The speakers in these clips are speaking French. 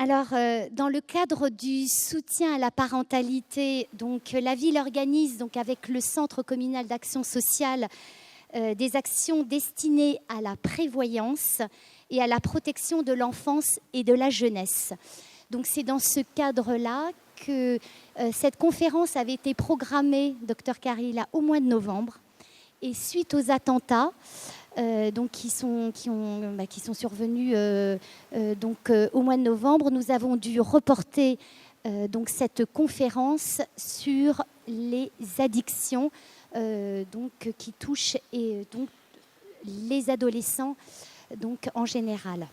Alors, dans le cadre du soutien à la parentalité, donc la ville organise donc avec le Centre communal d'action sociale des actions destinées à la prévoyance et à la protection de l'enfance et de la jeunesse. Donc c'est dans ce cadre-là que cette conférence avait été programmée, Dr Carilla, au mois de novembre. Et suite aux attentats, qui sont survenus au mois de novembre, nous avons dû reporter cette conférence sur les addictions qui touchent les adolescents en général.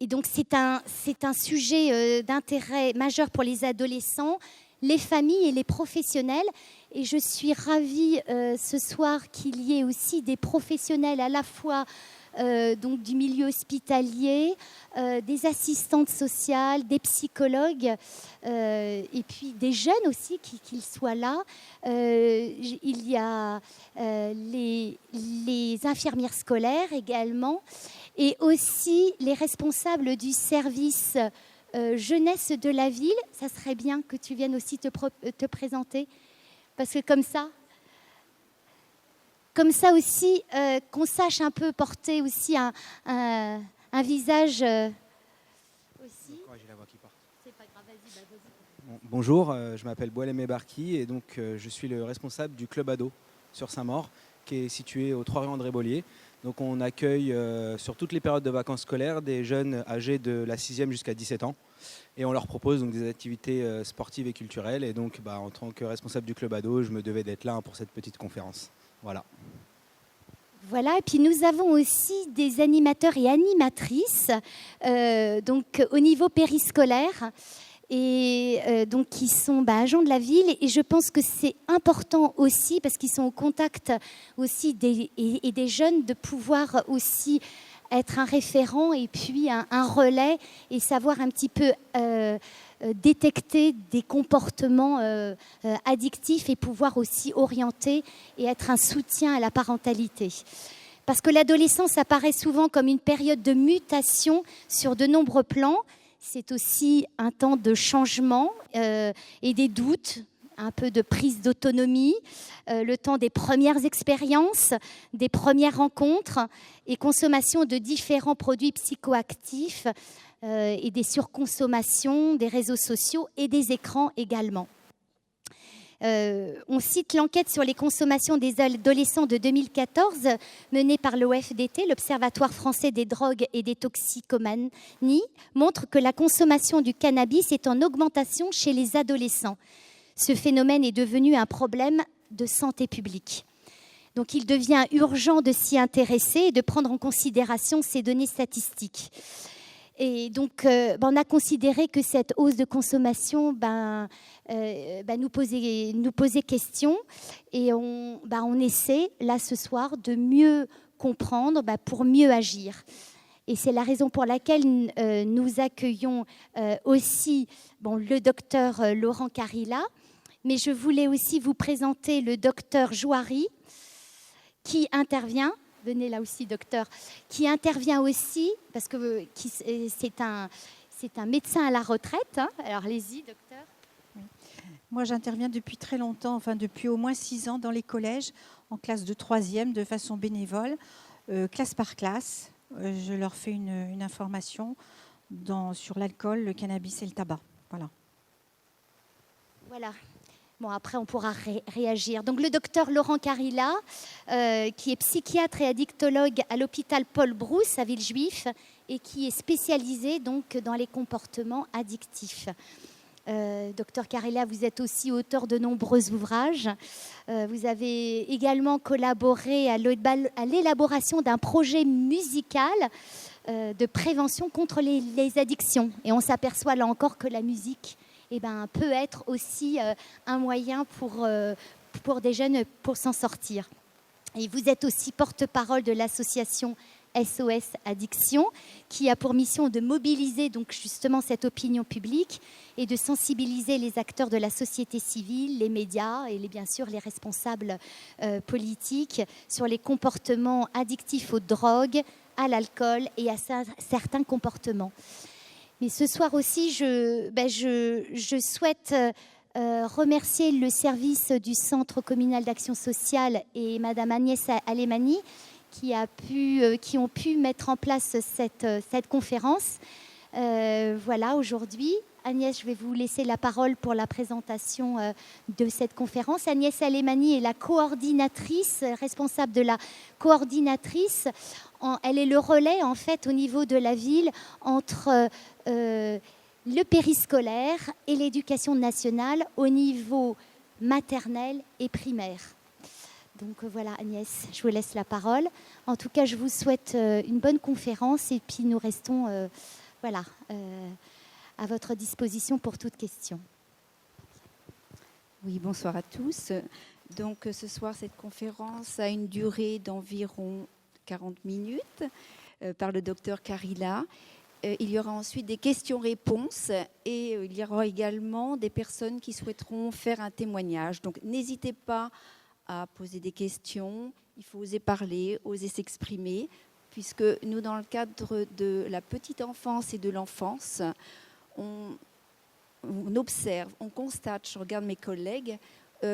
Et donc c'est un sujet d'intérêt majeur pour les adolescents, les familles et les professionnels. Et je suis ravie ce soir qu'il y ait aussi des professionnels à la fois du milieu hospitalier, des assistantes sociales, des psychologues et puis des jeunes aussi qu'ils soient là. Il y a les infirmières scolaires également et aussi les responsables du service jeunesse de la ville. Ça serait bien que tu viennes aussi te présenter. Parce que comme aussi, qu'on sache un peu porter aussi un visage aussi. J'ai la voix qui part. C'est pas grave, vas-y. Bonjour, je m'appelle Boalem Ebarki et donc je suis le responsable du club ado sur Saint-Maur, qui est situé aux 3 rue André Bollier. Donc on accueille sur toutes les périodes de vacances scolaires des jeunes âgés de la 6e jusqu'à 17 ans. Et on leur propose donc des activités sportives et culturelles. Et donc, en tant que responsable du club ado, je me devais d'être là pour cette petite conférence. Voilà. Voilà, et puis nous avons aussi des animateurs et animatrices au niveau périscolaire et qui sont agents de la ville. Et je pense que c'est important aussi, parce qu'ils sont au contact aussi des jeunes, de pouvoir aussi être un référent et puis un relais et savoir un petit peu détecter des comportements addictifs et pouvoir aussi orienter et être un soutien à la parentalité. Parce que l'adolescence apparaît souvent comme une période de mutation sur de nombreux plans. C'est aussi un temps de changement et des doutes, un peu de prise d'autonomie, le temps des premières expériences, des premières rencontres et consommation de différents produits psychoactifs et des surconsommations des réseaux sociaux et des écrans également. On cite l'enquête sur les consommations des adolescents de 2014 menée par l'OFDT, l'Observatoire français des drogues et des toxicomanies, montre que la consommation du cannabis est en augmentation chez les adolescents. Ce phénomène est devenu un problème de santé publique. Donc il devient urgent de s'y intéresser et de prendre en considération ces données statistiques. Et donc on a considéré que cette hausse de consommation nous posait question et on essaie là ce soir de mieux comprendre pour mieux agir. Et c'est la raison pour laquelle nous accueillons aussi le docteur Laurent Carilla. Mais je voulais aussi vous présenter le docteur Jouari, qui intervient. Venez là aussi, docteur. Qui intervient aussi, parce que c'est un médecin à la retraite. Alors, allez-y, docteur. Oui. Moi, j'interviens depuis très longtemps, depuis au moins 6 ans dans les collèges, en classe de 3e, de façon bénévole, classe par classe. Je leur fais une information sur l'alcool, le cannabis et le tabac. Voilà. Voilà. Bon, après, on pourra réagir. Donc, le docteur Laurent Carilla, qui est psychiatre et addictologue à l'hôpital Paul Brousse à Villejuif et qui est spécialisé dans les comportements addictifs. Docteur Carilla, vous êtes aussi auteur de nombreux ouvrages. Vous avez également collaboré à l'élaboration d'un projet musical de prévention contre les addictions. Et on s'aperçoit là encore que la musique peut être aussi un moyen pour des jeunes pour s'en sortir. Et vous êtes aussi porte-parole de l'association SOS Addiction, qui a pour mission de mobiliser justement cette opinion publique et de sensibiliser les acteurs de la société civile, les médias et bien sûr les responsables politiques sur les comportements addictifs aux drogues, à l'alcool et à certains comportements. Mais ce soir aussi, je souhaite remercier le service du Centre communal d'action sociale et Madame Agnès Alemani qui ont pu mettre en place cette conférence. Voilà, aujourd'hui. Agnès, je vais vous laisser la parole pour la présentation de cette conférence. Agnès Alemani est la coordinatrice, responsable de la coordinatrice. Elle est le relais, en fait, au niveau de la ville entre le périscolaire et l'éducation nationale au niveau maternel et primaire. Donc voilà, Agnès, je vous laisse la parole. En tout cas, je vous souhaite une bonne conférence et puis nous restons à votre disposition pour toute question. Oui, bonsoir à tous. Donc ce soir, cette conférence a une durée d'environ 40 minutes par le docteur Carilla. Il y aura ensuite des questions-réponses et il y aura également des personnes qui souhaiteront faire un témoignage. Donc n'hésitez pas à poser des questions, il faut oser parler, oser s'exprimer, puisque nous, dans le cadre de la petite enfance et de l'enfance, on observe, on constate, je regarde mes collègues,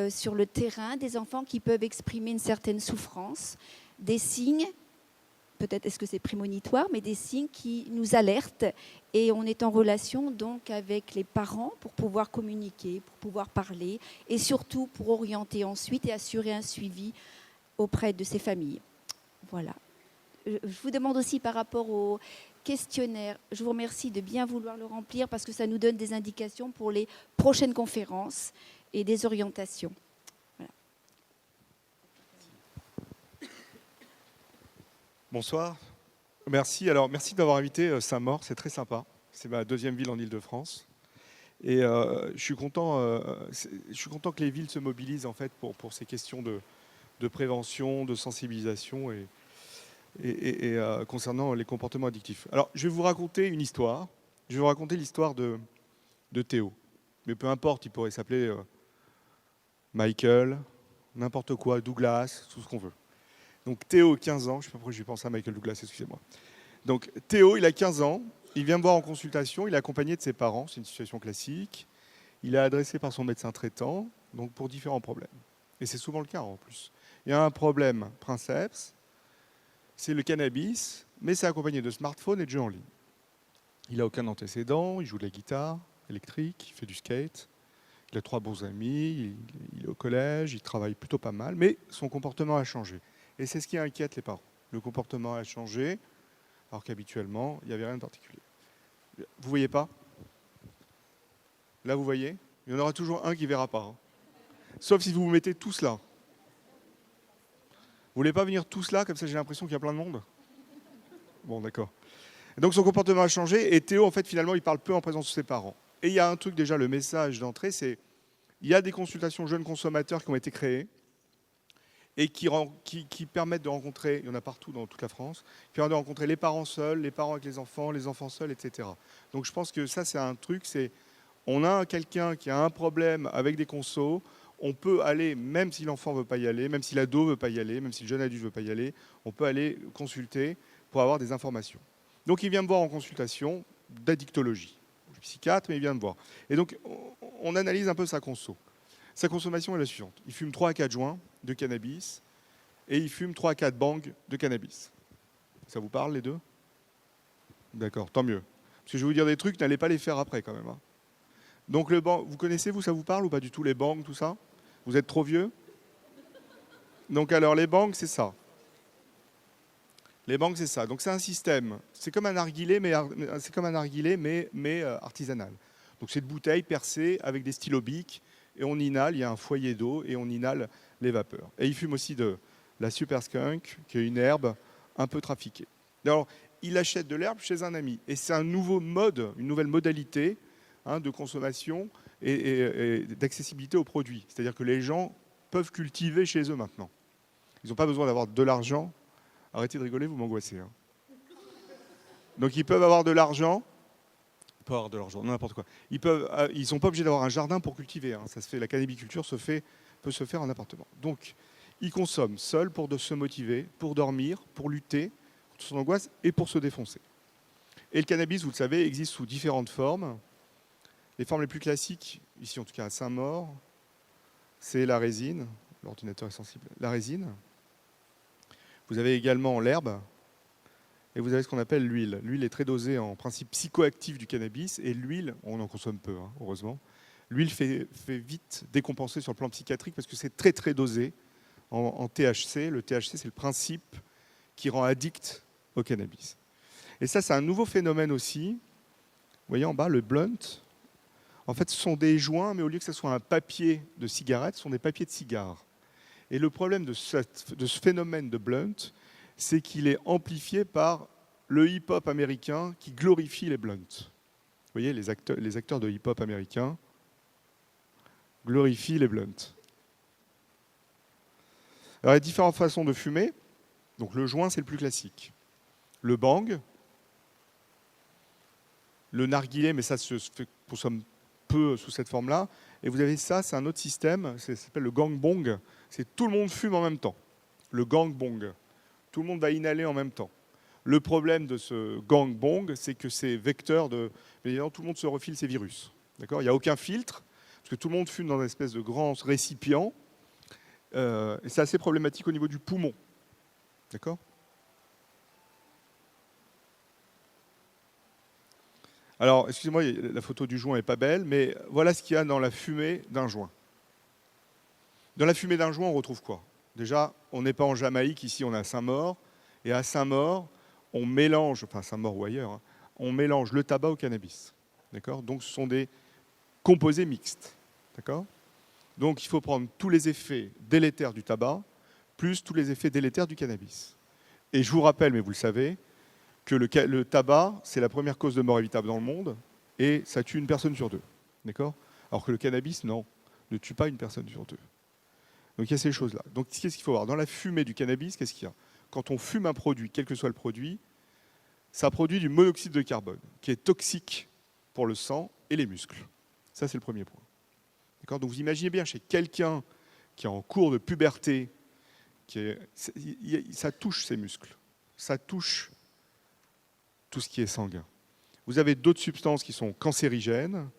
sur le terrain, des enfants qui peuvent exprimer une certaine souffrance, des signes, peut-être est-ce que c'est prémonitoire, mais des signes qui nous alertent et on est en relation donc avec les parents pour pouvoir communiquer, pour pouvoir parler et surtout pour orienter ensuite et assurer un suivi auprès de ces familles. Voilà. Je vous demande aussi par rapport au questionnaire, je vous remercie de bien vouloir le remplir parce que ça nous donne des indications pour les prochaines conférences et des orientations. Voilà. Bonsoir. Merci. Alors, merci d'avoir invité Saint-Maur, c'est très sympa. C'est ma deuxième ville en Île-de-France. Et je suis content que les villes se mobilisent en fait pour ces questions de prévention, de sensibilisation et concernant les comportements addictifs. Alors, je vais vous raconter une histoire. Je vais vous raconter l'histoire de Théo. Mais peu importe, il pourrait s'appeler Michael, n'importe quoi, Douglas, tout ce qu'on veut. Donc Théo, 15 ans, je ne sais pas pourquoi je pense à Michael Douglas, excusez-moi. Donc Théo, il a 15 ans, il vient me voir en consultation, il est accompagné de ses parents, c'est une situation classique. Il est adressé par son médecin traitant, donc pour différents problèmes. Et c'est souvent le cas en plus. Il y a un problème princeps, c'est le cannabis, mais c'est accompagné de smartphones et de jeux en ligne. Il n'a aucun antécédent, il joue de la guitare électrique, il fait du skate, il a 3 bons amis, il est au collège, il travaille plutôt pas mal, mais son comportement a changé. Et c'est ce qui inquiète les parents. Le comportement a changé, alors qu'habituellement, il n'y avait rien de particulier. Vous ne voyez pas? Là, vous voyez? Il y en aura toujours un qui ne verra pas. Hein. Sauf si vous vous mettez tous là. Vous ne voulez pas venir tous là, comme ça j'ai l'impression qu'il y a plein de monde? Bon, d'accord. Donc son comportement a changé, et Théo, en fait, finalement, il parle peu en présence de ses parents. Et il y a un truc déjà, le message d'entrée, c'est il y a des consultations jeunes consommateurs qui ont été créées, et qui permettent de rencontrer, il y en a partout dans toute la France, qui permettent de rencontrer les parents seuls, les parents avec les enfants seuls, etc. Donc je pense que ça, c'est un truc, c'est on a quelqu'un qui a un problème avec des consos, on peut aller, même si l'enfant ne veut pas y aller, même si l'ado ne veut pas y aller, même si le jeune adulte ne veut pas y aller, on peut aller consulter pour avoir des informations. Donc il vient me voir en consultation d'addictologie. Je suis psychiatre, mais il vient me voir. Et donc on analyse un peu sa conso. Sa consommation est la suivante. Il fume 3 à 4 joints de cannabis et il fume 3 à 4 bangs de cannabis. Ça vous parle les deux? D'accord, tant mieux. Parce que je vais vous dire des trucs, n'allez pas les faire après quand même. Hein. Donc le bang, vous connaissez, vous, ça vous parle ou pas du tout, les bangs, tout ça? Vous êtes trop vieux? Donc alors les bangs, c'est ça. Les bangs, c'est ça. Donc c'est un système. C'est comme un narguilé, mais artisanal. Donc c'est de bouteilles percées avec des stylos bics. Et on inhale, il y a un foyer d'eau, et on inhale les vapeurs. Et il fume aussi de la super skunk, qui est une herbe un peu trafiquée. Alors, il achète de l'herbe chez un ami. Et c'est un nouveau mode, une nouvelle modalité de consommation et d'accessibilité aux produits. C'est-à-dire que les gens peuvent cultiver chez eux maintenant. Ils n'ont pas besoin d'avoir de l'argent. Arrêtez de rigoler, vous m'angoissez. Hein. Donc, ils peuvent avoir de l'argent. Avoir de l'argent, n'importe quoi. Ils sont pas obligés d'avoir un jardin pour cultiver. Hein. Ça se fait, la cannabiculture peut se faire en appartement. Donc, ils consomment seuls pour se motiver, pour dormir, pour lutter contre son angoisse et pour se défoncer. Et le cannabis, vous le savez, existe sous différentes formes. Les formes les plus classiques, ici en tout cas à Saint-Maur, c'est la résine. L'ordinateur est sensible. La résine. Vous avez également l'herbe. Et vous avez ce qu'on appelle l'huile. L'huile est très dosée en principe psychoactif du cannabis. Et l'huile, on en consomme peu, hein, heureusement. L'huile fait vite décompenser sur le plan psychiatrique parce que c'est très très dosé en THC. Le THC, c'est le principe qui rend addict au cannabis. Et ça, c'est un nouveau phénomène aussi. Vous voyez en bas, le blunt. En fait, ce sont des joints, mais au lieu que ce soit un papier de cigarette, ce sont des papiers de cigare. Et le problème de ce phénomène de blunt, c'est qu'il est amplifié par le hip-hop américain qui glorifie les blunts. Vous voyez, les acteurs de hip-hop américains glorifient les blunts. Alors, il y a différentes façons de fumer. Donc, le joint, c'est le plus classique. Le bang, le narguilé, mais ça se consomme peu sous cette forme-là. Et vous avez ça, c'est un autre système, ça s'appelle le gangbong. C'est tout le monde fume en même temps. Le gangbong. Tout le monde va inhaler en même temps. Le problème de ce gangbong, c'est que c'est vecteur de... Évidemment, tout le monde se refile ses virus. D'accord ? Il n'y a aucun filtre, parce que tout le monde fume dans une espèce de grand récipient. Et c'est assez problématique au niveau du poumon. D'accord ? Alors, excusez-moi, la photo du joint n'est pas belle, mais voilà ce qu'il y a dans la fumée d'un joint. Dans la fumée d'un joint, on retrouve quoi ? Déjà, on n'est pas en Jamaïque, ici on est à Saint-Maur, et à Saint-Maur, on mélange, enfin Saint-Maur ou ailleurs, hein, on mélange le tabac au cannabis. D'accord ? Donc ce sont des composés mixtes. D'accord ? Donc il faut prendre tous les effets délétères du tabac, plus tous les effets délétères du cannabis. Et je vous rappelle, mais vous le savez, que le tabac, c'est la première cause de mort évitable dans le monde, et ça tue une personne sur deux. D'accord ? Alors que le cannabis, non, ne tue pas une personne sur deux. Donc il y a ces choses-là. Donc qu'est-ce qu'il faut voir ? Dans la fumée du cannabis, qu'est-ce qu'il y a ? Quand on fume un produit, quel que soit le produit, ça produit du monoxyde de carbone, qui est toxique pour le sang et les muscles. Ça, c'est le premier point. D'accord ? Donc vous imaginez bien, chez quelqu'un qui est en cours de puberté, ça touche ses muscles, ça touche tout ce qui est sanguin. Vous avez d'autres substances qui sont cancérigènes,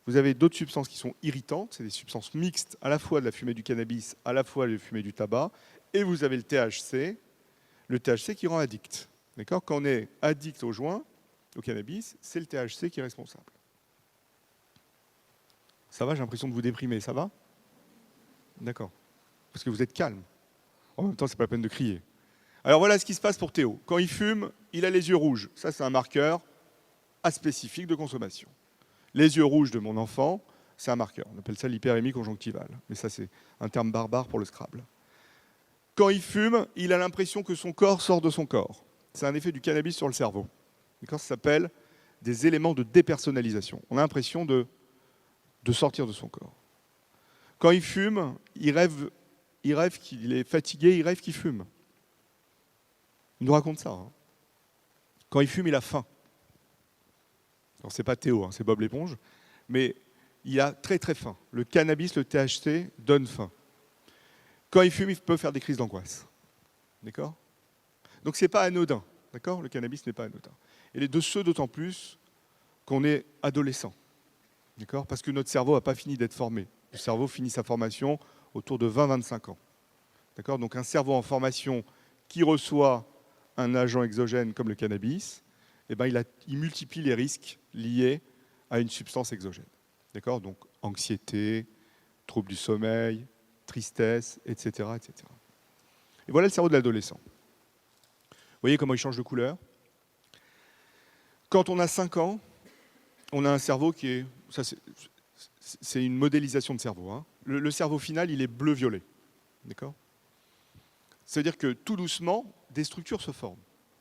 vous avez d'autres substances qui sont irritantes, c'est des substances mixtes, à la fois de la fumée du cannabis, à la fois de la fumée du tabac, et vous avez le THC qui rend addict. D'accord ? Quand on est addict au joint, au cannabis, c'est le THC qui est responsable. Ça va, j'ai l'impression de vous déprimer, ça va ? D'accord. Parce que vous êtes calme. En même temps, c'est pas la peine de crier. Alors voilà ce qui se passe pour Théo. Quand il fume, il a les yeux rouges. Ça, c'est un marqueur aspécifique de consommation. Les yeux rouges de mon enfant, c'est un marqueur. On appelle ça l'hyperémie conjonctivale. Mais ça, c'est un terme barbare pour le Scrabble. Quand il fume, il a l'impression que son corps sort de son corps. C'est un effet du cannabis sur le cerveau. Ça s'appelle des éléments de dépersonnalisation. On a l'impression de sortir de son corps. Quand il fume, il rêve qu'il est fatigué, il rêve qu'il fume. Il nous raconte ça. Hein. Quand il fume, il a faim. Alors, c'est pas Théo, hein, c'est Bob l'éponge, mais il a très très faim. Le cannabis, le THC, donne faim. Quand il fume, il peut faire des crises d'angoisse. D'accord ? Donc, c'est pas anodin. D'accord ? Le cannabis n'est pas anodin. Et de ce, d'autant plus qu'on est adolescent. D'accord ? Parce que notre cerveau n'a pas fini d'être formé. Le cerveau finit sa formation autour de 20-25 ans. D'accord ? Donc, un cerveau en formation qui reçoit un agent exogène comme le cannabis, eh ben, il multiplie les risques liés à une substance exogène. D'accord ? Donc, anxiété, troubles du sommeil, tristesse, etc., etc. Et voilà le cerveau de l'adolescent. Vous voyez comment il change de couleur ? Quand on a 5 ans, on a un cerveau qui est... Ça, c'est une modélisation de cerveau. Hein. Le cerveau final, il est bleu-violet. D'accord ? C'est-à-dire que tout doucement, des structures se forment.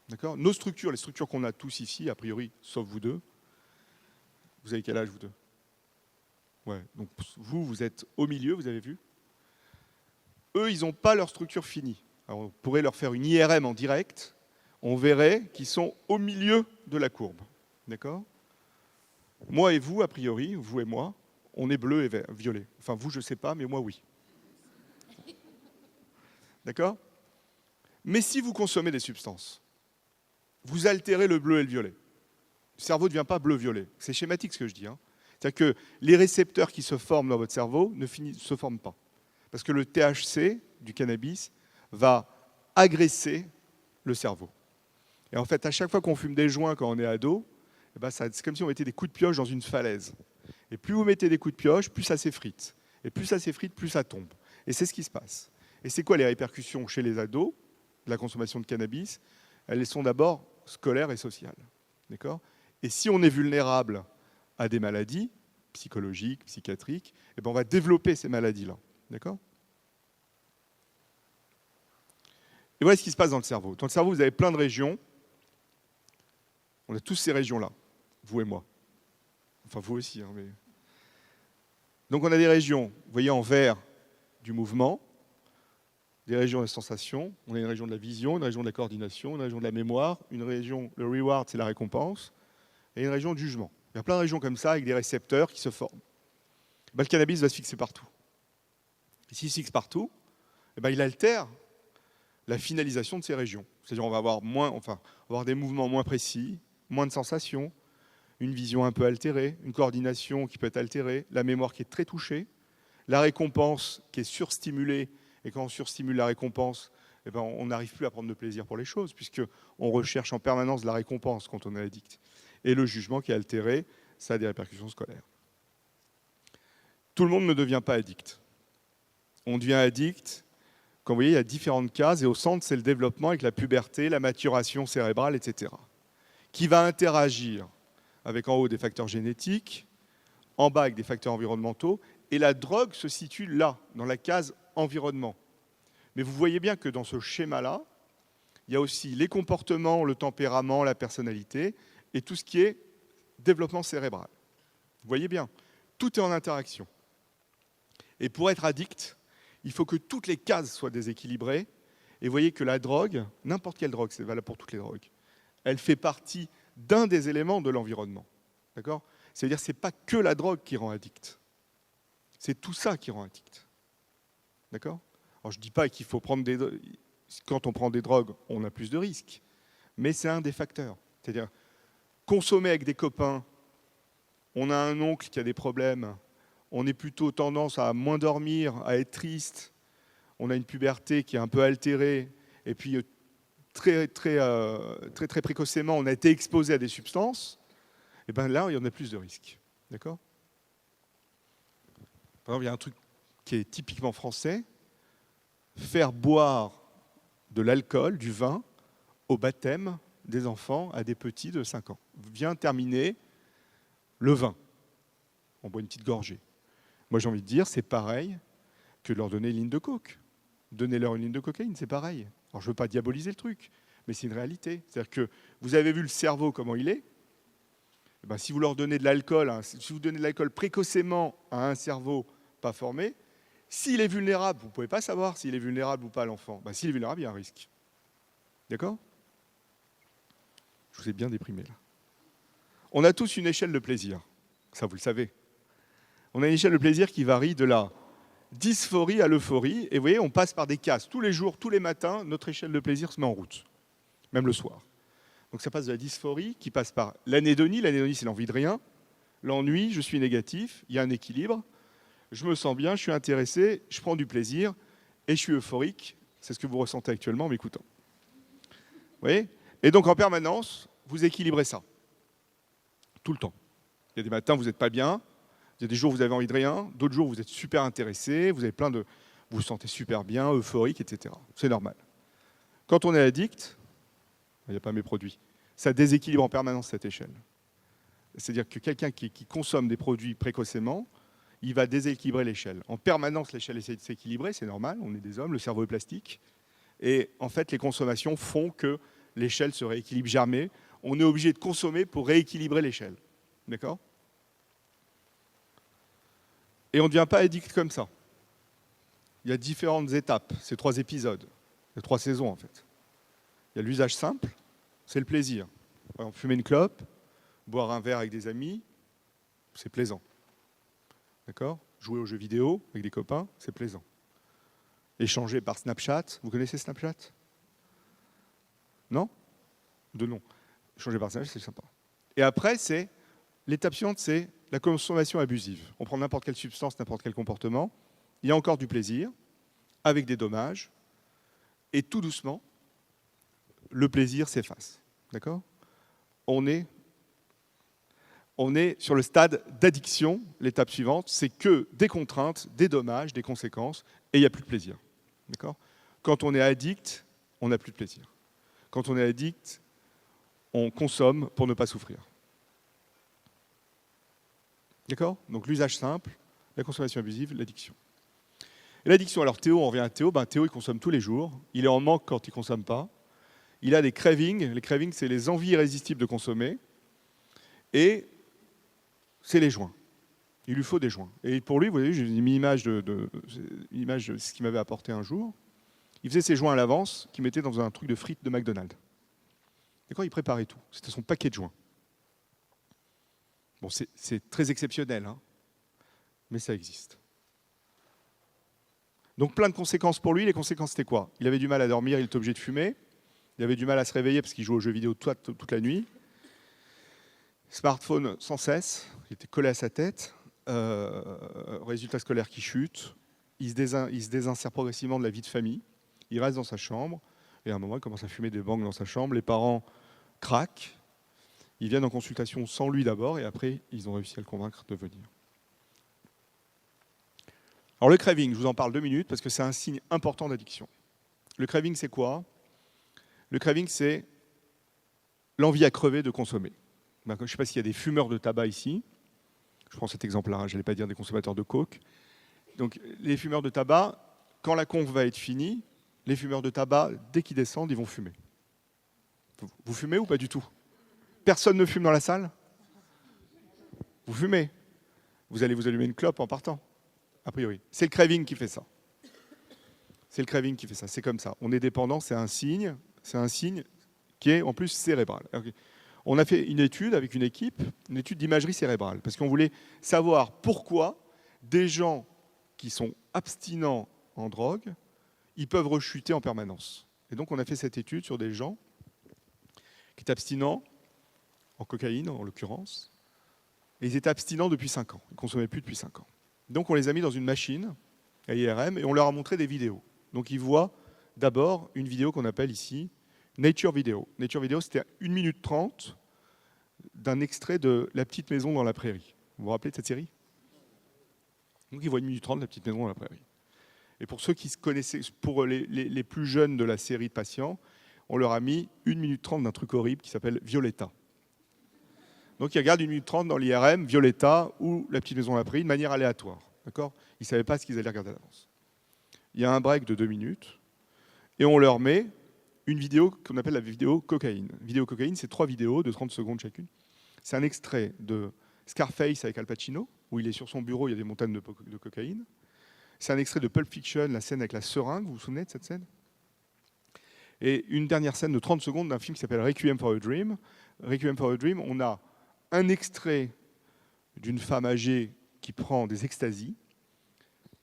D'accord ? Nos structures, les structures qu'on a tous ici, a priori, sauf vous deux. Vous avez quel âge, vous deux ? Ouais. Donc vous êtes au milieu, vous avez vu ? Eux, ils n'ont pas leur structure finie. Alors, on pourrait leur faire une IRM en direct. On verrait qu'ils sont au milieu de la courbe. D'accord ? Moi et vous, a priori, vous et moi, on est bleu et violet. Enfin, vous, je ne sais pas, mais moi, oui. D'accord ? Mais si vous consommez des substances, vous altérez le bleu et le violet. cerveau ne devient pas bleu-violet. C'est schématique ce que je dis. C'est-à-dire que les récepteurs qui se forment dans votre cerveau ne se forment pas. Parce que le THC du cannabis va agresser le cerveau. Et en fait, à chaque fois qu'on fume des joints quand on est ado, eh ben c'est comme si on mettait des coups de pioche dans une falaise. Et plus vous mettez des coups de pioche, plus ça s'effrite. Et plus ça s'effrite, plus ça tombe. Et c'est ce qui se passe. Et c'est quoi les répercussions chez les ados de la consommation de cannabis? Elles sont d'abord scolaires et sociales. D'accord? Et si on est vulnérable à des maladies psychologiques, psychiatriques, eh ben on va développer ces maladies-là. D'accord? Et voilà ce qui se passe dans le cerveau. Dans le cerveau, vous avez plein de régions. On a tous ces régions-là, vous et moi. Enfin, vous aussi. Mais... Donc, on a des régions, vous voyez, en vert, du mouvement, des régions de la sensation, on a une région de la vision, une région de la coordination, une région de la mémoire, une région, le reward, c'est la récompense, et une région de jugement. Il y a plein de régions comme ça, avec des récepteurs qui se forment. Ben, le cannabis va se fixer partout. Et s'il se fixe partout, eh ben, il altère la finalisation de ces régions. C'est-à-dire on va avoir des mouvements moins précis, moins de sensations, une vision un peu altérée, une coordination qui peut être altérée, la mémoire qui est très touchée, la récompense qui est surstimulée, et quand on surstimule la récompense, eh ben on n'arrive plus à prendre de plaisir pour les choses, puisqu'on recherche en permanence de la récompense quand on est addict. Et le jugement qui est altéré, ça a des répercussions scolaires. Tout le monde ne devient pas addict. On devient addict quand vous voyez, il y a différentes cases, et au centre, c'est le développement avec la puberté, la maturation cérébrale, etc., qui va interagir avec en haut des facteurs génétiques, en bas avec des facteurs environnementaux, et la drogue se situe là, dans la case environnement. Mais vous voyez bien que dans ce schéma-là, il y a aussi les comportements, le tempérament, la personnalité, et tout ce qui est développement cérébral. Vous voyez bien, tout est en interaction. Et pour être addict, il faut que toutes les cases soient déséquilibrées. Et vous voyez que la drogue, n'importe quelle drogue, c'est valable pour toutes les drogues, elle fait partie d'un des éléments de l'environnement. D'accord ? C'est-à-dire que ce n'est pas que la drogue qui rend addict. C'est tout ça qui rend addict. D'accord ? Alors je ne dis pas qu'il faut prendre des... Quand on prend des drogues, on a plus de risques. Mais c'est un des facteurs. C'est-à-dire, consommer avec des copains, on a un oncle qui a des problèmes, on est plutôt tendance à moins dormir, à être triste, on a une puberté qui est un peu altérée, et puis très précocement, on a été exposé à des substances, et bien là, il y en a plus de risques. D'accord ? Par exemple, il y a un truc qui est typiquement français, faire boire de l'alcool, du vin, au baptême des enfants à des petits de 5 ans. Vient terminer le vin. On boit une petite gorgée. Moi, j'ai envie de dire, c'est pareil que de leur donner une ligne de coke. Donnez-leur une ligne de cocaïne, c'est pareil. Alors, je ne veux pas diaboliser le truc, mais c'est une réalité. C'est-à-dire que vous avez vu le cerveau, comment il est. Eh ben, si vous leur donnez de l'alcool, si vous donnez de l'alcool précocement à un cerveau pas formé, s'il est vulnérable, vous ne pouvez pas savoir s'il est vulnérable ou pas, l'enfant. Ben, s'il est vulnérable, il y a un risque. D'accord ? Je vous ai bien déprimé, là. On a tous une échelle de plaisir. Ça, vous le savez. On a une échelle de plaisir qui varie de la dysphorie à l'euphorie. Et vous voyez, on passe par des cases. Tous les jours, tous les matins, notre échelle de plaisir se met en route. Même le soir. Donc ça passe de la dysphorie qui passe par l'anédonie. L'anédonie, c'est l'envie de rien. L'ennui, je suis négatif. Il y a un équilibre. Je me sens bien, je suis intéressé, je prends du plaisir et je suis euphorique. C'est ce que vous ressentez actuellement en m'écoutant. Vous voyez ? Et donc en permanence, vous équilibrez ça. Tout le temps. Il y a des matins, vous n'êtes pas bien. Il y a des jours où vous avez envie de rien. D'autres jours, vous êtes super intéressé. Vous avez vous vous sentez super bien, euphorique, etc. C'est normal. Quand on est addict, il n'y a pas mes produits. Ça déséquilibre en permanence cette échelle. C'est-à-dire que quelqu'un qui consomme des produits précocement, il va déséquilibrer l'échelle. En permanence, l'échelle essaie de s'équilibrer, c'est normal, on est des hommes, le cerveau est plastique. Et en fait, les consommations font que l'échelle se rééquilibre jamais. On est obligé de consommer pour rééquilibrer l'échelle. D'accord ? Et on ne devient pas addict comme ça. Il y a différentes étapes, c'est 3 épisodes, il y a 3 saisons en fait. Il y a l'usage simple, c'est le plaisir. Par exemple, fumer une clope, boire un verre avec des amis, c'est plaisant. D'accord ? Jouer aux jeux vidéo avec des copains, c'est plaisant. Échanger par Snapchat, vous connaissez Snapchat ? Non ? De nom. Échanger par Snapchat, c'est sympa. Et après, l'étape suivante, c'est la consommation abusive. On prend n'importe quelle substance, n'importe quel comportement. Il y a encore du plaisir, avec des dommages. Et tout doucement, le plaisir s'efface. D'accord ? On est sur le stade d'addiction. L'étape suivante, c'est que des contraintes, des dommages, des conséquences, et il n'y a plus de plaisir. D'accord ? Quand on est addict, on n'a plus de plaisir. Quand on est addict, on consomme pour ne pas souffrir. D'accord ? Donc l'usage simple, la consommation abusive, l'addiction. Et l'addiction, alors Théo, on revient à Théo. Théo, il consomme tous les jours. Il est en manque quand il ne consomme pas. Il a des cravings. Les cravings, c'est les envies irrésistibles de consommer. Et c'est les joints. Il lui faut des joints. Et pour lui, vous voyez, j'ai mis une image de ce qu'il m'avait apporté un jour. Il faisait ses joints à l'avance, qu'il mettait dans un truc de frites de McDonald's. Et quand il préparait tout, c'était son paquet de joints. Bon, c'est très exceptionnel, hein, mais ça existe. Donc plein de conséquences pour lui. Les conséquences, c'était quoi ? Il avait du mal à dormir, il était obligé de fumer. Il avait du mal à se réveiller parce qu'il jouait aux jeux vidéo toute la nuit. Smartphone sans cesse, il était collé à sa tête. Résultats scolaires qui chutent. Il se désinsère progressivement de la vie de famille. Il reste dans sa chambre. Et à un moment, il commence à fumer des bangs dans sa chambre. Les parents craquent. Ils viennent en consultation sans lui d'abord. Et après, ils ont réussi à le convaincre de venir. Alors le craving, je vous en parle 2 minutes parce que c'est un signe important d'addiction. Le craving, c'est quoi ? Le craving, c'est l'envie à crever de consommer. Je ne sais pas s'il y a des fumeurs de tabac ici. Je prends cet exemple-là, je n'allais pas dire des consommateurs de coke. Donc les fumeurs de tabac, quand la conf va être finie, les fumeurs de tabac, dès qu'ils descendent, ils vont fumer. Vous fumez ou pas du tout ? Personne ne fume dans la salle ? Vous fumez ? Vous allez vous allumer une clope en partant ? A priori. C'est le craving qui fait ça. C'est le craving qui fait ça. C'est comme ça. On est dépendant, c'est un signe qui est en plus cérébral. On a fait une étude avec une équipe, une étude d'imagerie cérébrale, parce qu'on voulait savoir pourquoi des gens qui sont abstinents en drogue, ils peuvent rechuter en permanence. Et donc on a fait cette étude sur des gens qui étaient abstinents en cocaïne, en l'occurrence, et ils étaient abstinents depuis 5 ans. Ils ne consommaient plus depuis 5 ans. Donc on les a mis dans une machine à IRM et on leur a montré des vidéos. Donc ils voient d'abord une vidéo qu'on appelle ici Nature Video. Nature Video, c'était 1 minute 30 d'un extrait de La petite maison dans la prairie. Vous vous rappelez de cette série ? Donc ils voient 1 minute 30 de La petite maison dans la prairie. Et pour ceux qui se connaissaient, pour les plus jeunes de la série de patients, on leur a mis 1 minute 30 d'un truc horrible qui s'appelle Violetta. Donc ils regardent 1 minute 30 dans l'IRM, Violetta ou La petite maison dans la prairie, de manière aléatoire. D'accord ? Ils ne savaient pas ce qu'ils allaient regarder à l'avance. Il y a un break de 2 minutes et on leur met une vidéo qu'on appelle la vidéo cocaïne. Vidéo cocaïne, c'est 3 vidéos de 30 secondes chacune. C'est un extrait de Scarface avec Al Pacino, où il est sur son bureau, il y a des montagnes de cocaïne. C'est un extrait de Pulp Fiction, la scène avec la seringue, vous vous souvenez de cette scène ? Et une dernière scène de 30 secondes d'un film qui s'appelle Requiem for a Dream. Requiem for a Dream, on a un extrait d'une femme âgée qui prend des extasies.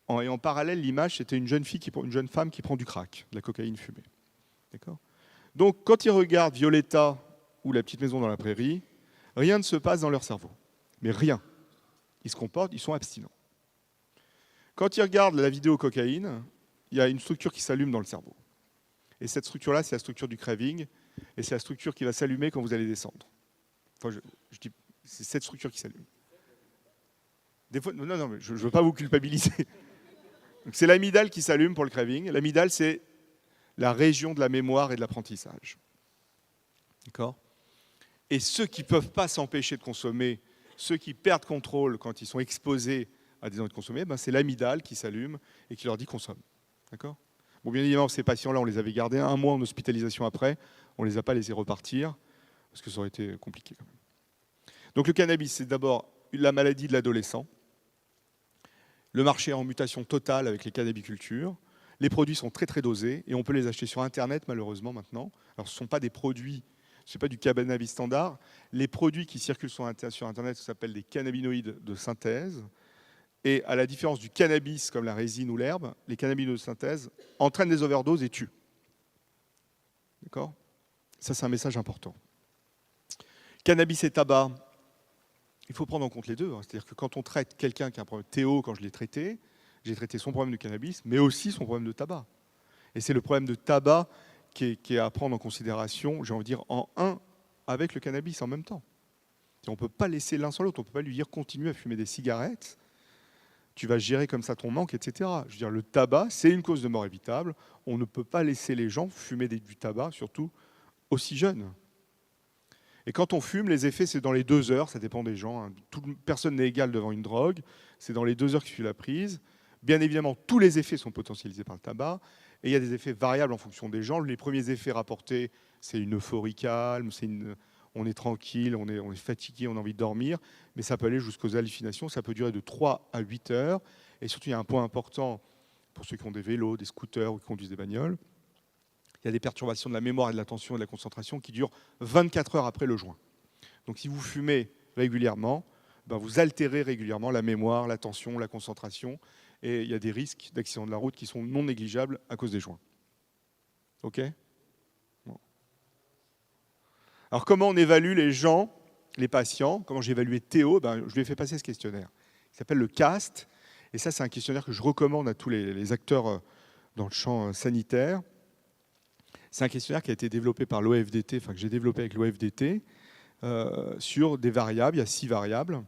Et en parallèle, l'image, c'était une jeune femme qui prend du crack, de la cocaïne fumée. D'accord ? Donc, quand ils regardent Violetta ou La petite maison dans la prairie, rien ne se passe dans leur cerveau. Mais rien. Ils se comportent, ils sont abstinents. Quand ils regardent la vidéo cocaïne, il y a une structure qui s'allume dans le cerveau. Et cette structure-là, c'est la structure du craving, et c'est la structure qui va s'allumer quand vous allez descendre. Enfin, je dis, c'est cette structure qui s'allume. Des fois, non, mais je ne veux pas vous culpabiliser. Donc, c'est l'amygdale qui s'allume pour le craving. L'amygdale, c'est la région de la mémoire et de l'apprentissage. D'accord ? Et ceux qui ne peuvent pas s'empêcher de consommer, ceux qui perdent contrôle quand ils sont exposés à des envies de consommer, c'est l'amygdale qui s'allume et qui leur dit consomme. D'accord ? Bon, bien évidemment, ces patients-là, on les avait gardés 1 mois en hospitalisation après. On ne les a pas laissés repartir parce que ça aurait été compliqué quand même. Donc le cannabis, c'est d'abord la maladie de l'adolescent. Le marché est en mutation totale avec les cannabicultures. Les produits sont très très dosés et on peut les acheter sur Internet malheureusement maintenant. Alors ce ne sont pas des produits, ce n'est pas du cannabis standard. Les produits qui circulent sur Internet s'appellent des cannabinoïdes de synthèse. Et à la différence du cannabis comme la résine ou l'herbe, les cannabinoïdes de synthèse entraînent des overdoses et tuent. D'accord ? Ça c'est un message important. Cannabis et tabac, il faut prendre en compte les deux. C'est-à-dire que quand on traite quelqu'un qui a un problème, Théo, quand je l'ai traité, j'ai traité son problème de cannabis, mais aussi son problème de tabac. Et c'est le problème de tabac qui est à prendre en considération, j'ai envie de dire, en un avec le cannabis en même temps. On ne peut pas laisser l'un sans l'autre, on ne peut pas lui dire continue à fumer des cigarettes, tu vas gérer comme ça ton manque, etc. Je veux dire, le tabac, c'est une cause de mort évitable. On ne peut pas laisser les gens fumer du tabac, surtout aussi jeunes. Et quand on fume, les effets, c'est dans les 2 heures, ça dépend des gens. Hein. Personne n'est égal devant une drogue, c'est dans les 2 heures qui suivent la prise. Bien évidemment, tous les effets sont potentialisés par le tabac, et il y a des effets variables en fonction des gens. Les premiers effets rapportés, c'est une euphorie calme, on est tranquille, on est fatigué, on a envie de dormir, mais ça peut aller jusqu'aux hallucinations, ça peut durer de 3 à 8 heures. Et surtout, il y a un point important pour ceux qui ont des vélos, des scooters ou qui conduisent des bagnoles. Il y a des perturbations de la mémoire et de l'attention et de la concentration qui durent 24 heures après le joint. Donc si vous fumez régulièrement, vous altérez régulièrement la mémoire, l'attention, la concentration, et il y a des risques d'accident de la route qui sont non négligeables à cause des joints. OK ? Bon. Alors comment on évalue les gens, les patients ? Comment j'ai évalué Théo ? Je lui ai fait passer ce questionnaire. Il s'appelle le CAST, et ça c'est un questionnaire que je recommande à tous les acteurs dans le champ sanitaire. C'est un questionnaire qui a été développé par l'OFDT, que j'ai développé avec l'OFDT, sur des variables. Il y a 6 variables.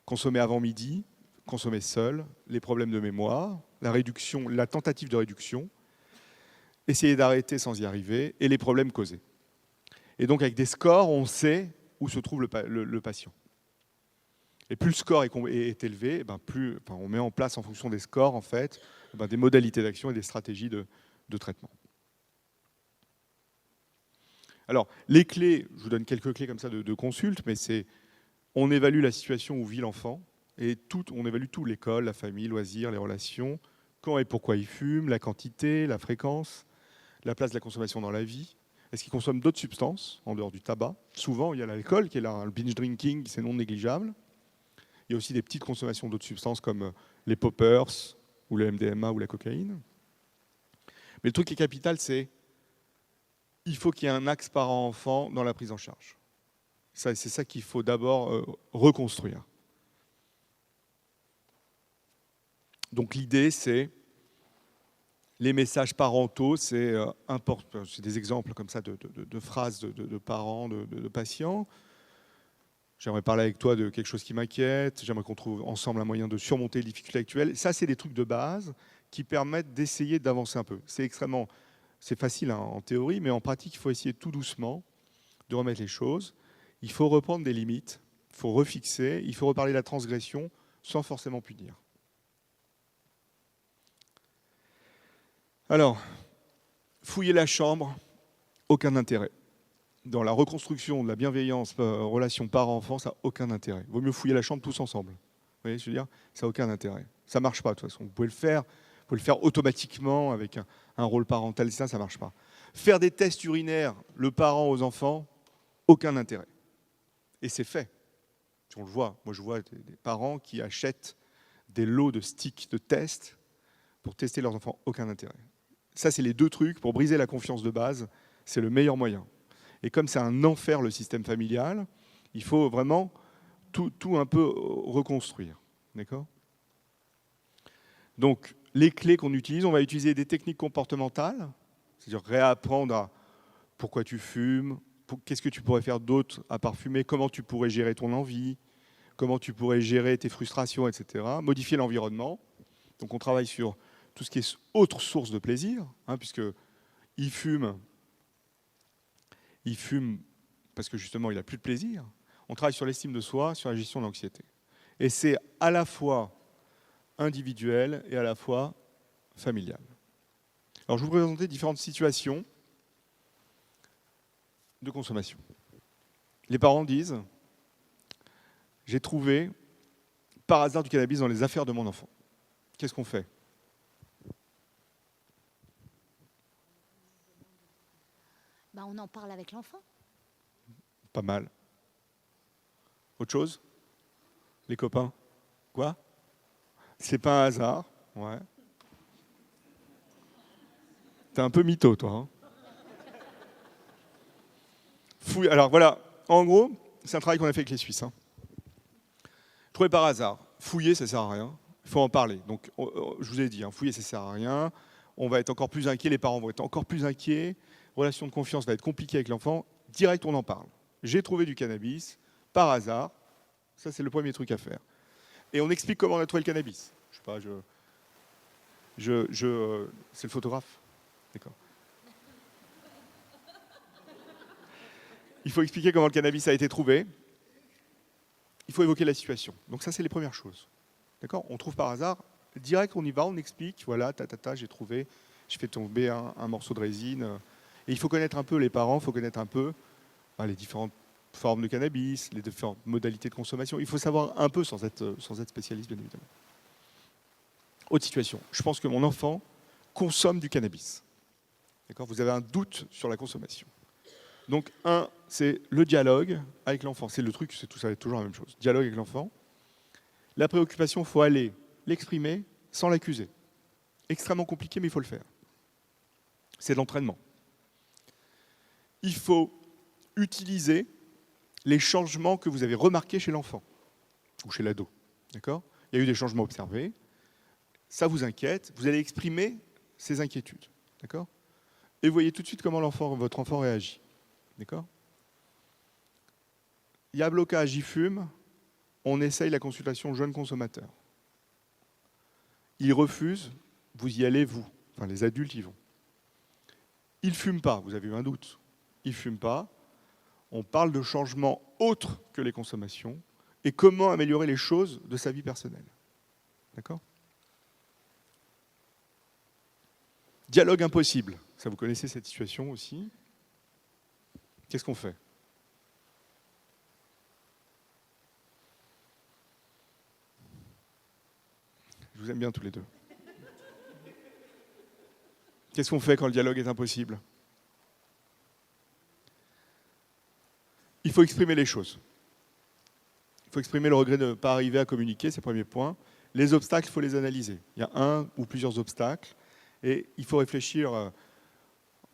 Consommer avant midi, consommer seul, les problèmes de mémoire, la tentative de réduction, essayer d'arrêter sans y arriver, et les problèmes causés. Et donc avec des scores, on sait où se trouve le patient. Et plus le score est élevé, plus on met en place en fonction des scores en fait, des modalités d'action et des stratégies de traitement. Alors, les clés, je vous donne quelques clés comme ça de consulte, mais on évalue la situation où vit l'enfant, et on évalue tout, l'école, la famille, loisirs, les relations, quand et pourquoi il fume, la quantité, la fréquence, la place de la consommation dans la vie. Est-ce qu'il consomme d'autres substances en dehors du tabac ? Souvent, il y a l'alcool qui est là, le binge drinking, c'est non négligeable. Il y a aussi des petites consommations d'autres substances comme les poppers, ou le MDMA, ou la cocaïne. Mais le truc qui est capital, c'est il faut qu'il y ait un axe parent-enfant dans la prise en charge. C'est ça qu'il faut d'abord reconstruire. Donc l'idée, c'est les messages parentaux, c'est des exemples comme ça de phrases de parents, de patients. J'aimerais parler avec toi de quelque chose qui m'inquiète, j'aimerais qu'on trouve ensemble un moyen de surmonter les difficultés actuelles. Ça, c'est des trucs de base qui permettent d'essayer d'avancer un peu. C'est facile en théorie, mais en pratique, il faut essayer tout doucement de remettre les choses. Il faut reprendre des limites, il faut refixer, il faut reparler de la transgression sans forcément punir. Alors, fouiller la chambre, aucun intérêt. Dans la reconstruction de la bienveillance, relation parent-enfant, ça n'a aucun intérêt. Il vaut mieux fouiller la chambre tous ensemble. Vous voyez, je veux dire, ça n'a aucun intérêt. Ça ne marche pas, de toute façon. Vous pouvez le faire automatiquement avec un rôle parental, ça ne marche pas. Faire des tests urinaires, le parent aux enfants, aucun intérêt. Et c'est fait. On le voit. Moi, je vois des parents qui achètent des lots de sticks de tests pour tester leurs enfants, aucun intérêt. Ça, c'est les 2 trucs. Pour briser la confiance de base, c'est le meilleur moyen. Et comme c'est un enfer, le système familial, il faut vraiment tout un peu reconstruire. D'accord ? Donc, les clés qu'on utilise, on va utiliser des techniques comportementales, c'est-à-dire réapprendre à pourquoi tu fumes, qu'est-ce que tu pourrais faire d'autre à part fumer, comment tu pourrais gérer ton envie, comment tu pourrais gérer tes frustrations, etc. Modifier l'environnement. Donc, on travaille sur tout ce qui est autre source de plaisir, puisqu'il fume parce que justement, il n'a plus de plaisir. On travaille sur l'estime de soi, sur la gestion de l'anxiété. Et c'est à la fois individuel et à la fois familial. Alors, je vais vous présenter différentes situations de consommation. Les parents disent « J'ai trouvé par hasard du cannabis dans les affaires de mon enfant. Qu'est-ce qu'on fait ?» On en parle avec l'enfant. Pas mal. Autre chose ? Les copains ? Quoi ? C'est pas un hasard. Ouais. T'es un peu mytho, toi. Hein. Alors voilà, en gros, c'est un travail qu'on a fait avec les Suisses. Trouvé par hasard. Fouiller, ça ne sert à rien. Il faut en parler. Donc, je vous ai dit, fouiller, ça ne sert à rien. On va être encore plus inquiets, les parents vont être encore plus inquiets. Relation de confiance va être compliquée avec l'enfant. Direct, on en parle. J'ai trouvé du cannabis, par hasard. Ça, c'est le premier truc à faire. Et on explique comment on a trouvé le cannabis. Je sais pas, c'est le photographe. D'accord. Il faut expliquer comment le cannabis a été trouvé. Il faut évoquer la situation. Donc ça, c'est les premières choses. D'accord ? On trouve par hasard. Direct, on y va, on explique. Voilà, j'ai trouvé. Je fais tomber un morceau de résine. Et il faut connaître un peu les parents, il faut connaître un peu les différentes formes de cannabis, les différentes modalités de consommation. Il faut savoir un peu sans être spécialiste, bien évidemment. Autre situation. Je pense que mon enfant consomme du cannabis. D'accord ? Vous avez un doute sur la consommation. Donc, c'est le dialogue avec l'enfant. C'est le truc, ça va être toujours la même chose. Dialogue avec l'enfant. La préoccupation, il faut aller l'exprimer sans l'accuser. Extrêmement compliqué, mais il faut le faire. C'est de l'entraînement. Il faut utiliser les changements que vous avez remarqués chez l'enfant ou chez l'ado. D'accord ? Il y a eu des changements observés. Ça vous inquiète. Vous allez exprimer ces inquiétudes. D'accord ? Et vous voyez tout de suite comment votre enfant réagit. D'accord ? Il y a blocage, il fume. On essaye la consultation jeune consommateur. Il refuse. Vous y allez, vous. Enfin, les adultes y vont. Il ne fume pas. Vous avez eu un doute. Il ne fume pas. On parle de changements autres que les consommations et comment améliorer les choses de sa vie personnelle. D'accord ? Dialogue impossible. Ça, vous connaissez cette situation aussi. Qu'est-ce qu'on fait ? Je vous aime bien tous les deux. Qu'est-ce qu'on fait quand le dialogue est impossible ? Il faut exprimer les choses. Il faut exprimer le regret de ne pas arriver à communiquer, c'est le premier point. Les obstacles, il faut les analyser. Il y a un ou plusieurs obstacles et il faut réfléchir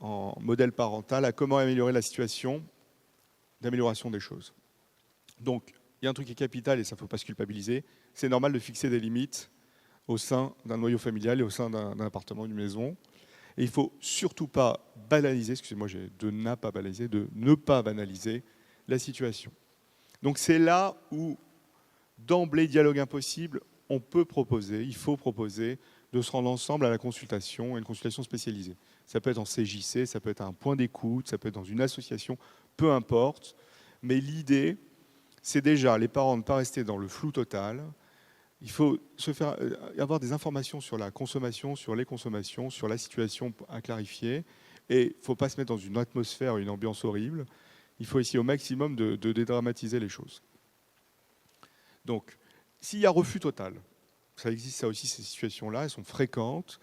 en modèle parental à comment améliorer la situation d'amélioration des choses. Donc, il y a un truc qui est capital et ça ne faut pas se culpabiliser. C'est normal de fixer des limites au sein d'un noyau familial et au sein d'un appartement, d'une maison. Et il ne faut surtout pas banaliser, excusez-moi, de ne pas banaliser la situation. Donc c'est là où, d'emblée, dialogue impossible, il faut proposer de se rendre ensemble à la consultation, une consultation spécialisée. Ça peut être en CJC, ça peut être un point d'écoute, ça peut être dans une association, peu importe. Mais l'idée, c'est déjà, les parents, de ne pas rester dans le flou total. Il faut avoir des informations sur la consommation, sur les consommations, sur la situation à clarifier. Et il ne faut pas se mettre dans une atmosphère, une ambiance horrible. Il faut essayer au maximum de dédramatiser les choses. Donc, s'il y a refus total, ça existe ça aussi, ces situations-là, elles sont fréquentes.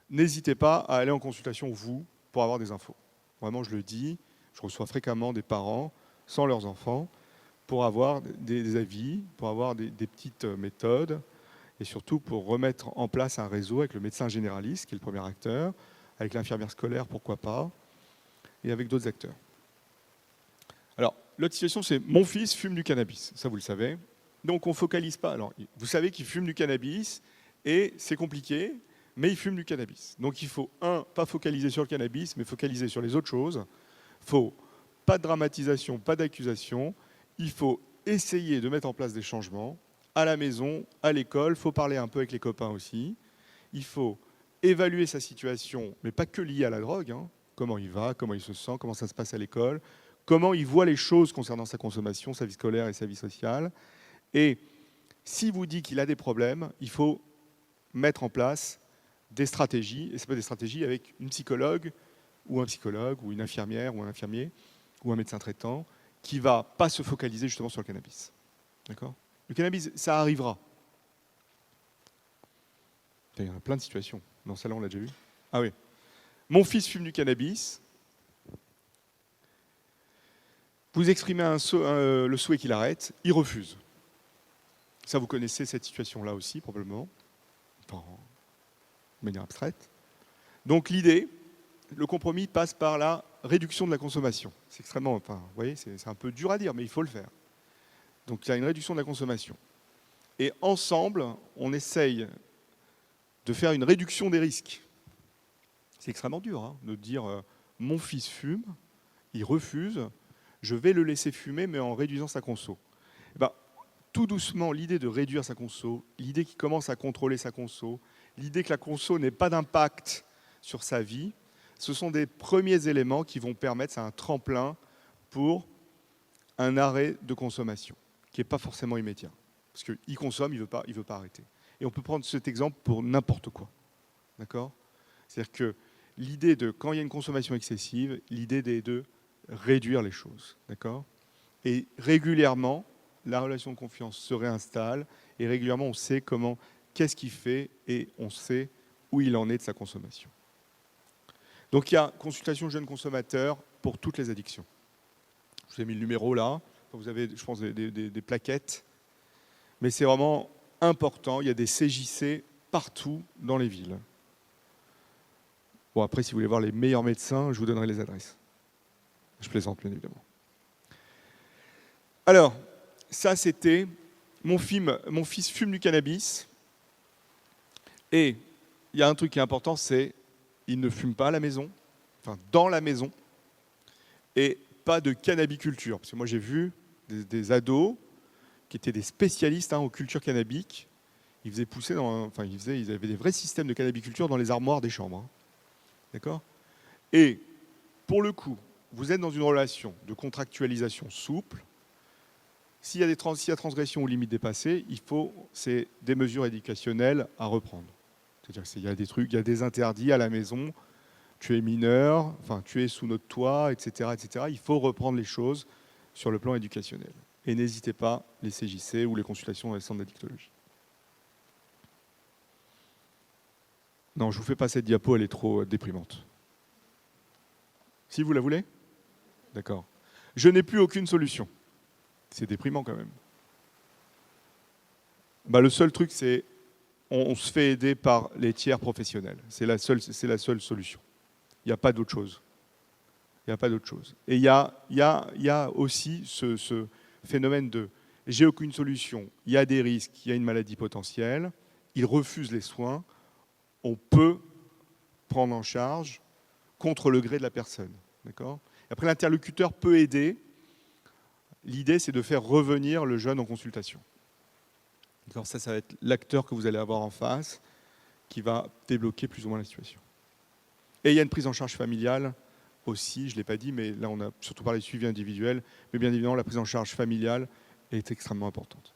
N'hésitez pas à aller en consultation, vous, pour avoir des infos. Vraiment, je le dis, je reçois fréquemment des parents sans leurs enfants pour avoir des avis, pour avoir des petites méthodes et surtout pour remettre en place un réseau avec le médecin généraliste, qui est le premier acteur, avec l'infirmière scolaire, pourquoi pas, et avec d'autres acteurs. Alors, l'autre situation, c'est mon fils fume du cannabis. Ça, vous le savez. Donc, on ne focalise pas. Alors, vous savez qu'il fume du cannabis et c'est compliqué, mais il fume du cannabis. Donc, il faut, pas focaliser sur le cannabis, mais focaliser sur les autres choses. Il faut pas de dramatisation, pas d'accusation. Il faut essayer de mettre en place des changements à la maison, à l'école. Il faut parler un peu avec les copains aussi. Il faut évaluer sa situation, mais pas que liée à la drogue. Comment il va, comment il se sent, comment ça se passe à l'école, comment il voit les choses concernant sa consommation, sa vie scolaire et sa vie sociale. Et si vous dit qu'il a des problèmes, il faut mettre en place des stratégies, et ce n'est pas des stratégies avec une psychologue, ou une infirmière, ou un infirmier, ou un médecin traitant, qui ne va pas se focaliser justement sur le cannabis. D'accord ? Le cannabis, ça arrivera. Il y a plein de situations. Dans ce salon, on l'a déjà vu. Ah oui. Mon fils fume du cannabis. Vous exprimez le souhait qu'il arrête, il refuse. Ça, vous connaissez cette situation-là aussi, probablement, de manière abstraite. Donc l'idée, le compromis passe par la réduction de la consommation. C'est extrêmement, enfin, vous voyez, c'est un peu dur à dire, mais il faut le faire. Donc il y a une réduction de la consommation. Et ensemble, on essaye de faire une réduction des risques. C'est extrêmement dur hein, de dire mon fils fume, il refuse, je vais le laisser fumer, mais en réduisant sa conso. Et ben, tout doucement, l'idée de réduire sa conso, l'idée qu'il commence à contrôler sa conso, l'idée que la conso n'ait pas d'impact sur sa vie, ce sont des premiers éléments qui vont permettre, c'est un tremplin pour un arrêt de consommation, qui n'est pas forcément immédiat. Parce qu'il consomme, il ne veut pas arrêter. Et on peut prendre cet exemple pour n'importe quoi. D'accord ? C'est-à-dire que l'idée de, quand il y a une consommation excessive, l'idée est de réduire les choses. D'accord ? Et régulièrement, la relation de confiance se réinstalle, et régulièrement, on sait qu'est-ce qu'il fait, et on sait où il en est de sa consommation. Donc il y a consultation jeunes consommateurs pour toutes les addictions. Je vous ai mis le numéro là, vous avez, je pense, des plaquettes. Mais c'est vraiment important, il y a des CJC partout dans les villes. Bon, après, si vous voulez voir les meilleurs médecins, je vous donnerai les adresses. Je plaisante, bien évidemment. Alors, ça, c'était mon fils fume du cannabis. Et il y a un truc qui est important, c'est il ne fume pas à la maison, enfin dans la maison, et pas de cannabiculture. Parce que moi, j'ai vu des ados qui étaient des spécialistes aux cultures cannabiques. Ils faisaient pousser ils avaient des vrais systèmes de cannabiculture dans les armoires des chambres. Hein. D'accord ? Et pour le coup, vous êtes dans une relation de contractualisation souple. S'il y a transgression ou limites dépassées, c'est des mesures éducationnelles à reprendre. C'est-à-dire qu'il y a des trucs, il y a des interdits à la maison. Tu es mineur, enfin tu es sous notre toit, etc., etc. Il faut reprendre les choses sur le plan éducationnel. Et n'hésitez pas, les CJC ou les consultations dans les centres d'addictologie. Non, je ne vous fais pas cette diapo, elle est trop déprimante. Si vous la voulez ? D'accord. Je n'ai plus aucune solution. C'est déprimant quand même. Le seul truc, c'est on se fait aider par les tiers professionnels. C'est la seule solution. Il n'y a pas d'autre chose. Il n'y a pas d'autre chose. Et il y a aussi ce phénomène de j'ai aucune solution, il y a des risques, il y a une maladie potentielle, ils refusent les soins, on peut prendre en charge contre le gré de la personne. D'accord ? Après, l'interlocuteur peut aider. L'idée, c'est de faire revenir le jeune en consultation. Alors ça va être l'acteur que vous allez avoir en face qui va débloquer plus ou moins la situation. Et il y a une prise en charge familiale aussi, je ne l'ai pas dit, mais là on a surtout parlé de suivi individuel, mais bien évidemment la prise en charge familiale est extrêmement importante.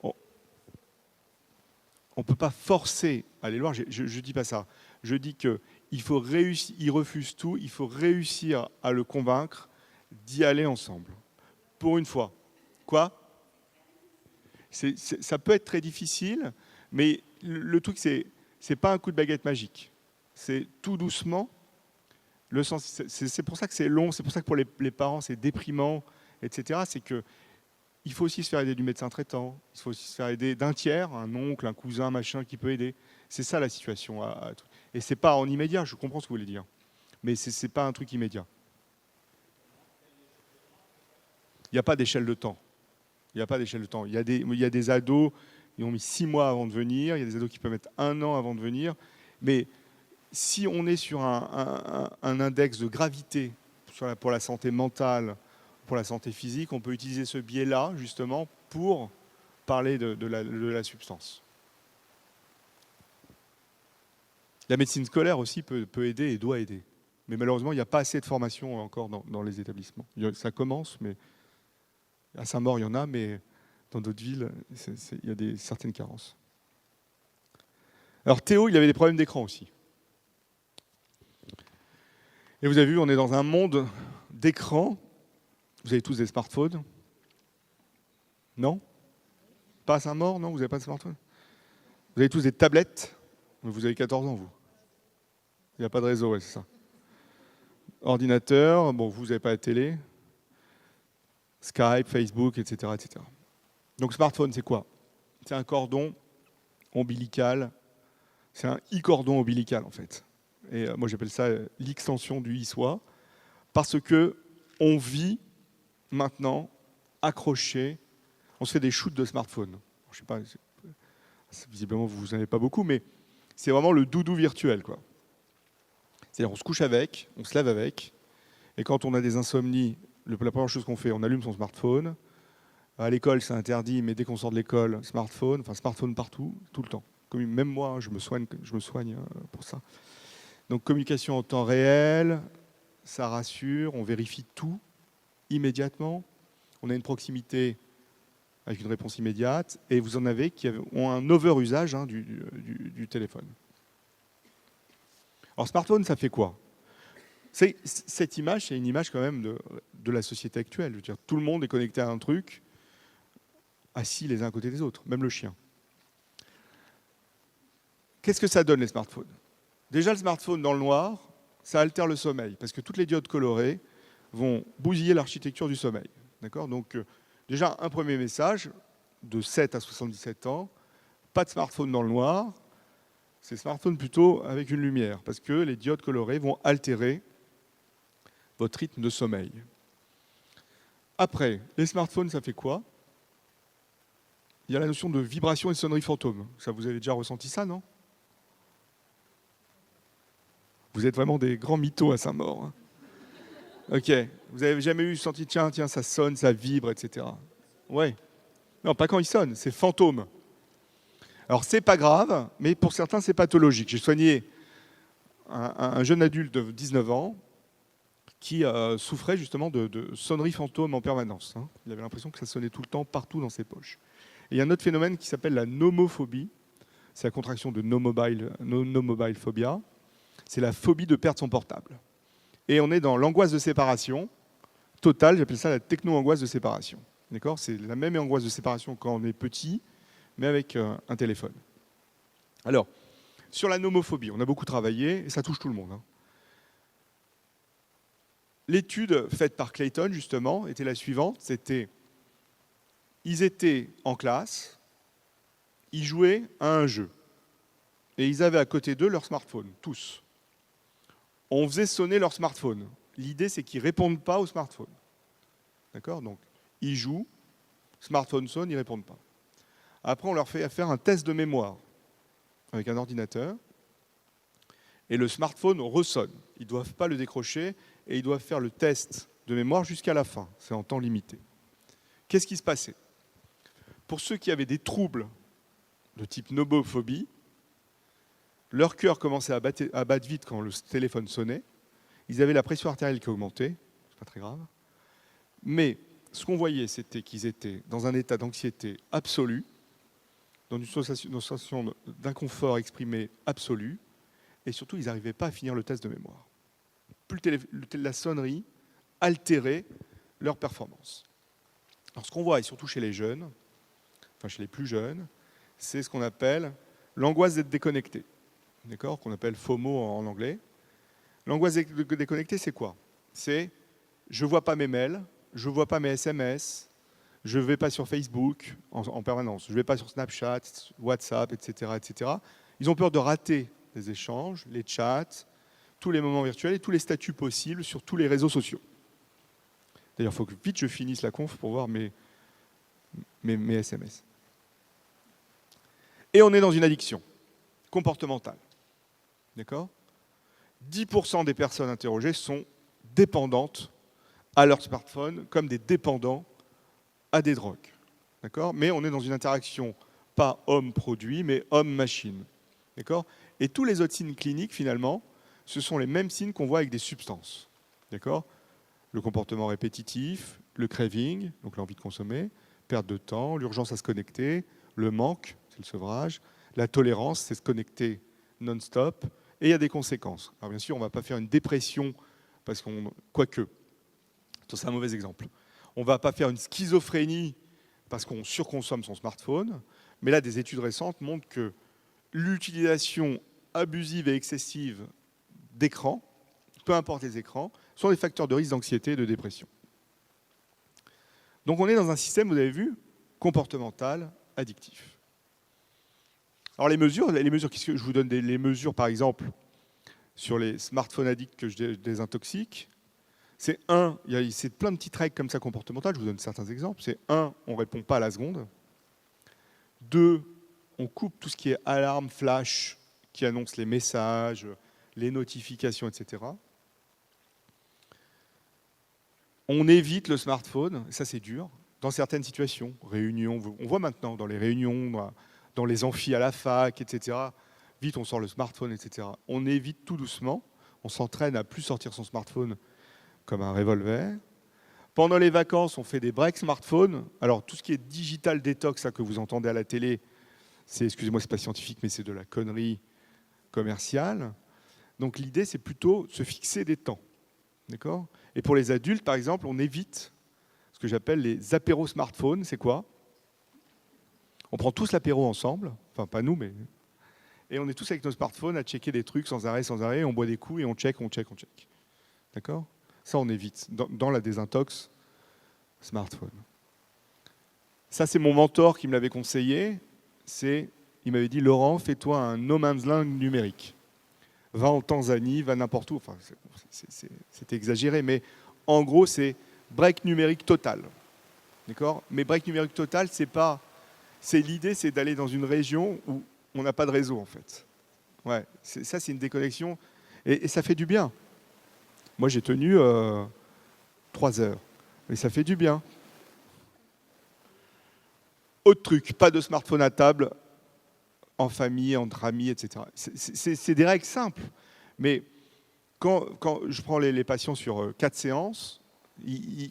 On ne peut pas forcer à aller loin, je ne dis pas ça. Je dis qu'il faut réussir, il refuse tout, il faut réussir à le convaincre d'y aller ensemble. Pour une fois. Quoi ? Ça peut être très difficile, mais le truc, c'est pas un coup de baguette magique. C'est tout doucement. C'est pour ça que c'est long, c'est pour ça que pour les parents, c'est déprimant, etc. C'est qu'il faut aussi se faire aider du médecin traitant, il faut aussi se faire aider d'un tiers, un oncle, un cousin, machin, qui peut aider. C'est ça la situation. Et c'est pas en immédiat, je comprends ce que vous voulez dire, mais c'est pas un truc immédiat. Il n'y a pas d'échelle de temps. Il n'y a pas d'échelle de temps. Il y a des ados, ils ont mis 6 mois avant de venir. Il y a des ados qui peuvent mettre 1 an avant de venir. Mais si on est sur un index de gravité pour la santé mentale, pour la santé physique, on peut utiliser ce biais-là, justement, pour parler de la substance. La médecine scolaire aussi peut aider et doit aider. Mais malheureusement, il n'y a pas assez de formation encore dans les établissements. Ça commence, mais... À Saint-Maur, il y en a, mais dans d'autres villes, il y a certaines carences. Alors Théo, il avait des problèmes d'écran aussi. Et vous avez vu, on est dans un monde d'écran. Vous avez tous des smartphones ? Non ? Pas à Saint-Maur, non ? Vous n'avez pas de smartphone ? Vous avez tous des tablettes ? Vous avez 14 ans, vous. Il n'y a pas de réseau, ouais, c'est ça. Ordinateur, bon, vous n'avez pas la télé. Skype, Facebook, etc., etc. Donc smartphone, c'est quoi ? C'est un cordon ombilical C'est un e-cordon ombilical en fait. Et moi j'appelle ça l'extension du e-soi, parce que on vit maintenant accroché. On se fait des shoots de smartphone. Je sais pas, visiblement vous n'en avez pas beaucoup, mais c'est vraiment le doudou virtuel, quoi. C'est-à-dire on se couche avec, on se lève avec, et quand on a des insomnies, la première chose qu'on fait, on allume son smartphone. À l'école, c'est interdit, mais dès qu'on sort de l'école, smartphone partout, tout le temps. Même moi, je me soigne pour ça. Donc communication en temps réel, ça rassure, on vérifie tout immédiatement. On a une proximité avec une réponse immédiate, et vous en avez qui ont un over-usage du téléphone. Alors smartphone, ça fait quoi? Cette image, c'est une image quand même de la société actuelle. Je veux dire, tout le monde est connecté à un truc, assis les uns à côté des autres, même le chien. Qu'est-ce que ça donne les smartphones? Déjà, le smartphone dans le noir, ça altère le sommeil, parce que toutes les diodes colorées vont bousiller l'architecture du sommeil. D'accord? Donc, déjà, un premier message, de 7 à 77 ans, pas de smartphone dans le noir, c'est smartphone plutôt avec une lumière, parce que les diodes colorées vont altérer votre rythme de sommeil. Après, les smartphones, ça fait quoi? Il y a la notion de vibration et de sonnerie fantôme. Ça, vous avez déjà ressenti ça, non? Vous êtes vraiment des grands mythos à Saint-Maur. Hein. Ok. Vous n'avez jamais senti, tiens, ça sonne, ça vibre, etc. Ouais. Non, pas quand il sonne, c'est fantôme. Alors, c'est pas grave, mais pour certains, c'est pathologique. J'ai soigné un jeune adulte de 19 ans qui souffrait justement de sonnerie fantôme en permanence. Hein. Il avait l'impression que ça sonnait tout le temps, partout dans ses poches. Et il y a un autre phénomène qui s'appelle la nomophobie. C'est la contraction de no mobile phobia. C'est la phobie de perdre son portable. Et on est dans l'angoisse de séparation totale, j'appelle ça la techno-angoisse de séparation. D'accord? C'est la même angoisse de séparation quand on est petit, mais avec un téléphone. Alors, sur la nomophobie, on a beaucoup travaillé, et ça touche tout le monde. Hein. L'étude faite par Clayton, justement, était la suivante. Ils étaient en classe, ils jouaient à un jeu. Et ils avaient à côté d'eux leur smartphone, tous. On faisait sonner leur smartphone. L'idée, c'est qu'ils ne répondent pas au smartphone. D'accord? Donc, ils jouent, smartphone sonne, ils ne répondent pas. Après, on leur fait faire un test de mémoire avec un ordinateur. Et le smartphone ressonne. Ils ne doivent pas le décrocher et ils doivent faire le test de mémoire jusqu'à la fin. C'est en temps limité. Qu'est-ce qui se passait? Pour ceux qui avaient des troubles de type nomophobie, leur cœur commençait à battre vite quand le téléphone sonnait. Ils avaient la pression artérielle qui augmentait. C'est pas très grave. Mais ce qu'on voyait, c'était qu'ils étaient dans un état d'anxiété absolue, dans une sensation d'inconfort exprimé absolu, et surtout, ils n'arrivaient pas à finir le test de mémoire. Plus la sonnerie altérait leur performance. Alors, ce qu'on voit, et surtout chez les jeunes, enfin chez les plus jeunes, c'est ce qu'on appelle l'angoisse d'être déconnecté, d'accord, qu'on appelle FOMO en anglais. L'angoisse d'être déconnecté, c'est quoi? C'est je ne vois pas mes mails, je ne vois pas mes SMS, je ne vais pas sur Facebook en permanence, je ne vais pas sur Snapchat, WhatsApp, etc., etc. Ils ont peur de rater les échanges, les chats, tous les moments virtuels et tous les statuts possibles sur tous les réseaux sociaux. D'ailleurs, il faut que vite je finisse la conf pour voir mes SMS. Et on est dans une addiction comportementale. D'accord? 10% des personnes interrogées sont dépendantes à leur smartphone comme des dépendants à des drogues. D'accord? Mais on est dans une interaction pas homme-produit, mais homme-machine. D'accord? Et tous les autres signes cliniques, finalement, ce sont les mêmes signes qu'on voit avec des substances. D'accord? Le comportement répétitif, le craving, donc l'envie de consommer, perte de temps, l'urgence à se connecter, le manque, c'est le sevrage, la tolérance, c'est se connecter non-stop, et il y a des conséquences. Alors bien sûr, on ne va pas faire une dépression, parce qu'on, quoique, c'est un mauvais exemple. On ne va pas faire une schizophrénie parce qu'on surconsomme son smartphone, mais là, des études récentes montrent que l'utilisation abusive et excessive d'écrans, peu importe les écrans, sont des facteurs de risque d'anxiété et de dépression. Donc on est dans un système, vous avez vu, comportemental, addictif. Alors les mesures, qu'est-ce que je vous donne les mesures, par exemple, sur les smartphones addicts que je désintoxique. C'est c'est plein de petites règles comme ça comportementales, je vous donne certains exemples. C'est 1, on ne répond pas à la seconde. 2, on coupe tout ce qui est alarme, flash, qui annonce les messages, les notifications, etc. On évite le smartphone, ça c'est dur, dans certaines situations, réunions, on voit maintenant dans les réunions, dans les amphis à la fac, etc. Vite, on sort le smartphone, etc. On évite tout doucement, on s'entraîne à plus sortir son smartphone comme un revolver. Pendant les vacances, on fait des breaks smartphone. Alors, tout ce qui est digital detox, ça, que vous entendez à la télé, c'est, excusez-moi, c'est pas scientifique, mais c'est de la connerie commerciale. Donc, l'idée, c'est plutôt se fixer des temps. D'accord ? Et pour les adultes, par exemple, on évite ce que j'appelle les apéros smartphones. C'est quoi ? On prend tous l'apéro ensemble, enfin pas nous, mais... Et on est tous avec nos smartphones à checker des trucs sans arrêt, on boit des coups et on check. D'accord ? Ça, on évite dans la désintox smartphone. Ça, c'est mon mentor qui me l'avait conseillé. Il m'avait dit, Laurent, fais-toi un no man's land numérique. Va en Tanzanie, va n'importe où. Enfin, c'est exagéré, mais en gros, c'est break numérique total. D'accord ? Mais break numérique total, l'idée, c'est d'aller dans une région où on n'a pas de réseau, en fait. Ouais, ça, c'est une déconnexion. Et ça fait du bien. Moi, j'ai tenu 3 heures. Et ça fait du bien. Autre truc, pas de smartphone à table, en famille, entre amis, etc. C'est des règles simples. Mais quand je prends les patients sur 4 séances,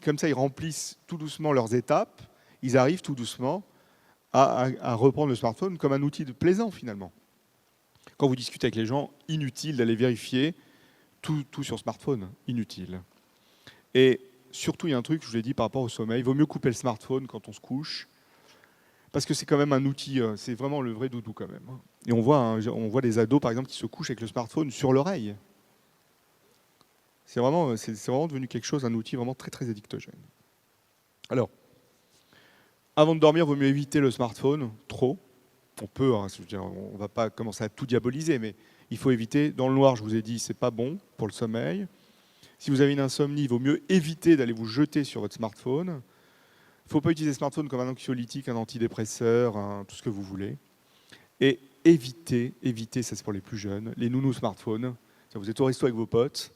comme ça, ils remplissent tout doucement leurs étapes. Ils arrivent tout doucement à reprendre le smartphone comme un outil plaisant, finalement. Quand vous discutez avec les gens, inutile d'aller vérifier tout sur smartphone, inutile. Et surtout, il y a un truc, je vous l'ai dit, par rapport au sommeil, il vaut mieux couper le smartphone quand on se couche, parce que c'est quand même un outil, c'est vraiment le vrai doudou quand même. Et on voit des ados, par exemple, qui se couchent avec le smartphone sur l'oreille. C'est vraiment devenu quelque chose, un outil vraiment très, très addictogène. Alors, avant de dormir, il vaut mieux éviter le smartphone, trop. On peut, on ne va pas commencer à tout diaboliser, mais il faut éviter. Dans le noir, je vous ai dit, c'est pas bon pour le sommeil. Si vous avez une insomnie, il vaut mieux éviter d'aller vous jeter sur votre smartphone. Il ne faut pas utiliser le smartphone comme un anxiolytique, un antidépresseur, tout ce que vous voulez. Et éviter, ça c'est pour les plus jeunes, les nounous smartphones. Vous êtes au resto avec vos potes,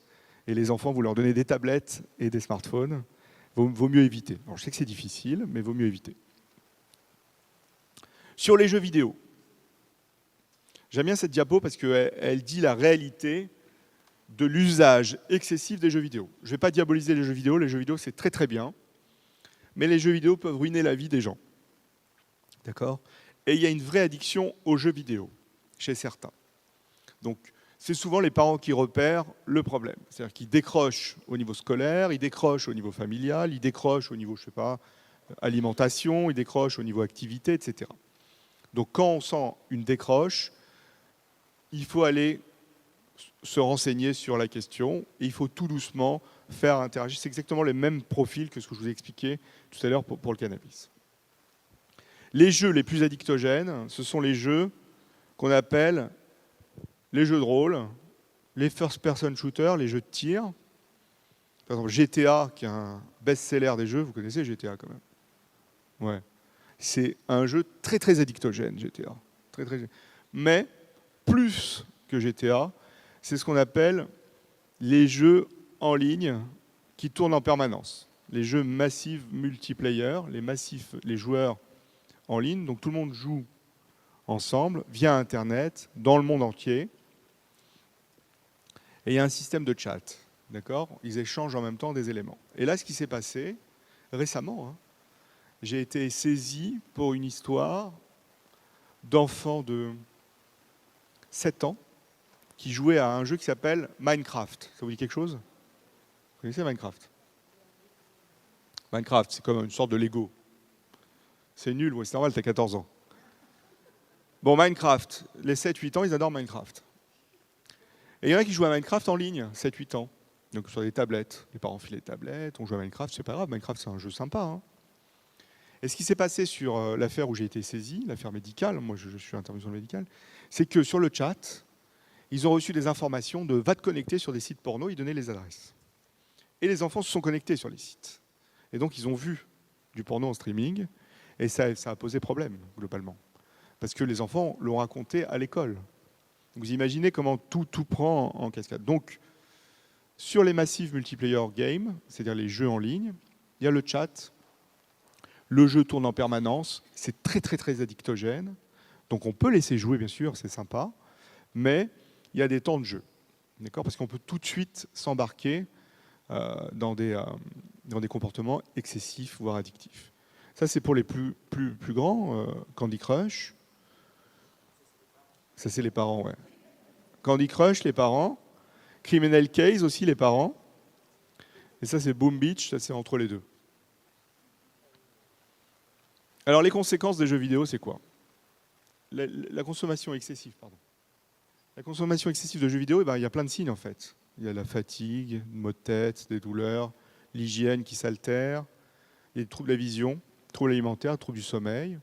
et les enfants, vous leur donnez des tablettes et des smartphones. Vaut mieux éviter. Alors, je sais que c'est difficile, mais vaut mieux éviter. Sur les jeux vidéo. J'aime bien cette diapo parce qu'elle dit la réalité de l'usage excessif des jeux vidéo. Je ne vais pas diaboliser les jeux vidéo c'est très très bien, mais les jeux vidéo peuvent ruiner la vie des gens. D'accord ? Et il y a une vraie addiction aux jeux vidéo chez certains. Donc, c'est souvent les parents qui repèrent le problème. C'est-à-dire qu'ils décrochent au niveau scolaire, ils décrochent au niveau familial, ils décrochent au niveau, alimentation, ils décrochent au niveau activité, etc. Donc quand on sent une décroche, il faut aller se renseigner sur la question et il faut tout doucement faire interagir. C'est exactement les mêmes profils que ce que je vous ai expliqué tout à l'heure pour le cannabis. Les jeux les plus addictogènes, ce sont les jeux qu'on appelle les jeux de rôle, les first-person shooters, les jeux de tir. Par exemple, GTA, qui est un best-seller des jeux, vous connaissez GTA quand même ? Ouais. C'est un jeu très très addictogène, GTA. Très, très... Mais plus que GTA, c'est ce qu'on appelle les jeux en ligne qui tournent en permanence. Les jeux massifs multiplayer, les joueurs en ligne. Donc tout le monde joue ensemble, via Internet, dans le monde entier. Et il y a un système de chat. D'accord ? Ils échangent en même temps des éléments. Et là, ce qui s'est passé récemment, j'ai été saisi pour une histoire d'enfants de 7 ans qui jouaient à un jeu qui s'appelle Minecraft. Ça vous dit quelque chose ? Vous connaissez Minecraft ? Minecraft, c'est comme une sorte de Lego. C'est nul, ouais, c'est normal, t'as 14 ans. Bon, Minecraft, les 7-8 ans, ils adorent Minecraft. Et il y en a qui jouent à Minecraft en ligne, 7-8 ans. Donc sur des tablettes. Les parents filent les tablettes, on joue à Minecraft, c'est pas grave, Minecraft c'est un jeu sympa. Et ce qui s'est passé sur l'affaire où j'ai été saisi, l'affaire médicale, moi je suis intervenu sur le médical, c'est que sur le chat, ils ont reçu des informations de va te connecter sur des sites porno, ils donnaient les adresses. Et les enfants se sont connectés sur les sites. Et donc ils ont vu du porno en streaming, et ça a posé problème, globalement. Parce que les enfants l'ont raconté à l'école. Vous imaginez comment tout prend en cascade. Donc, sur les massifs multiplayer games, c'est-à-dire les jeux en ligne, il y a le chat, le jeu tourne en permanence, c'est très très très addictogène, donc on peut laisser jouer bien sûr, c'est sympa, mais il y a des temps de jeu, d'accord ? Parce qu'on peut tout de suite s'embarquer dans des comportements excessifs, voire addictifs. Ça c'est pour les plus grands, Candy Crush, ça c'est les parents, ouais. Candy Crush, les parents, Criminal Case aussi, les parents, et ça c'est Boom Beach, ça c'est entre les deux. Alors les conséquences des jeux vidéo, c'est quoi ? La consommation excessive, pardon. La consommation excessive de jeux vidéo, il y a plein de signes en fait. Il y a la fatigue, maux de tête, des douleurs, l'hygiène qui s'altère, il y a des troubles de la vision, troubles alimentaires, troubles du sommeil.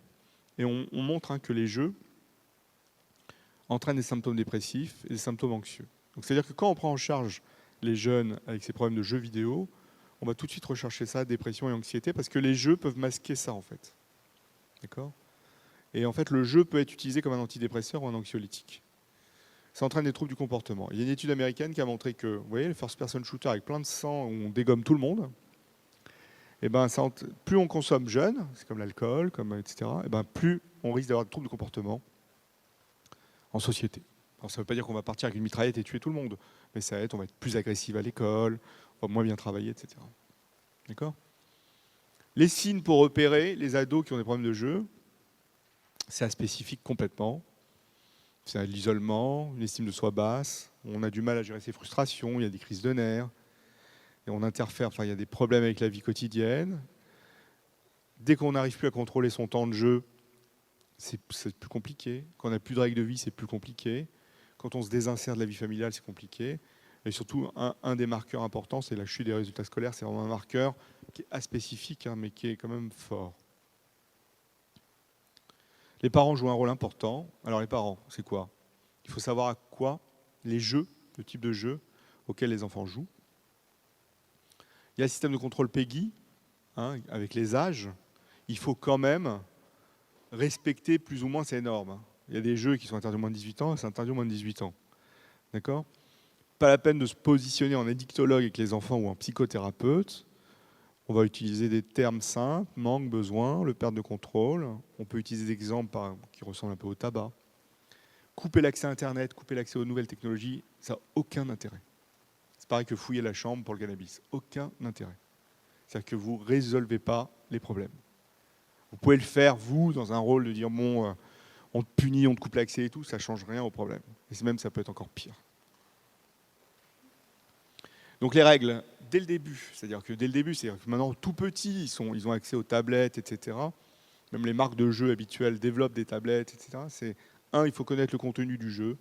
Et on montre que les jeux entraînent des symptômes dépressifs et des symptômes anxieux. Donc c'est-à-dire que quand on prend en charge les jeunes avec ces problèmes de jeux vidéo, on va tout de suite rechercher ça, dépression et anxiété, parce que les jeux peuvent masquer ça en fait. D'accord ? Et en fait, le jeu peut être utilisé comme un antidépresseur ou un anxiolytique. Ça entraîne des troubles du comportement. Il y a une étude américaine qui a montré que, vous voyez, le first-person shooter avec plein de sang, où on dégomme tout le monde, et plus on consomme jeune, c'est comme l'alcool, etc., plus on risque d'avoir des troubles de comportement en société. Alors ça ne veut pas dire qu'on va partir avec une mitraillette et tuer tout le monde, mais ça aide, on va être plus agressif à l'école, on va moins bien travailler, etc. D'accord ? Les signes pour repérer les ados qui ont des problèmes de jeu, c'est aspécifique complètement. C'est l'isolement, une estime de soi basse, on a du mal à gérer ses frustrations, il y a des crises de nerfs, et on interfère, il y a des problèmes avec la vie quotidienne. Dès qu'on n'arrive plus à contrôler son temps de jeu, c'est plus compliqué. Quand on n'a plus de règles de vie, c'est plus compliqué. Quand on se désinsère de la vie familiale, c'est compliqué. Et surtout, un des marqueurs importants, c'est la chute des résultats scolaires. C'est vraiment un marqueur qui est aspécifique, mais qui est quand même fort. Les parents jouent un rôle important. Alors les parents, c'est quoi ? Il faut savoir à quoi les jeux, le type de jeu auquel les enfants jouent. Il y a le système de contrôle PEGI, avec les âges. Il faut quand même respecter plus ou moins ces normes. Il y a des jeux qui sont interdits aux moins de 18 ans, c'est interdit aux moins de 18 ans. D'accord ? Pas la peine de se positionner en addictologue avec les enfants ou en psychothérapeute. On va utiliser des termes simples, manque, besoin, le perte de contrôle. On peut utiliser des exemples qui ressemblent un peu au tabac. Couper l'accès à Internet, couper l'accès aux nouvelles technologies, ça n'a aucun intérêt. C'est pareil que fouiller la chambre pour le cannabis. Aucun intérêt. C'est-à-dire que vous ne résolvez pas les problèmes. Vous pouvez le faire, vous, dans un rôle de dire, bon, on te punit, on te coupe l'accès et tout, ça ne change rien au problème. Et même, ça peut être encore pire. Donc les règles, dès le début, c'est-à-dire que maintenant, tout petits, ils ont accès aux tablettes, etc. Même les marques de jeux habituelles développent des tablettes, etc. Il faut connaître le contenu du jeu.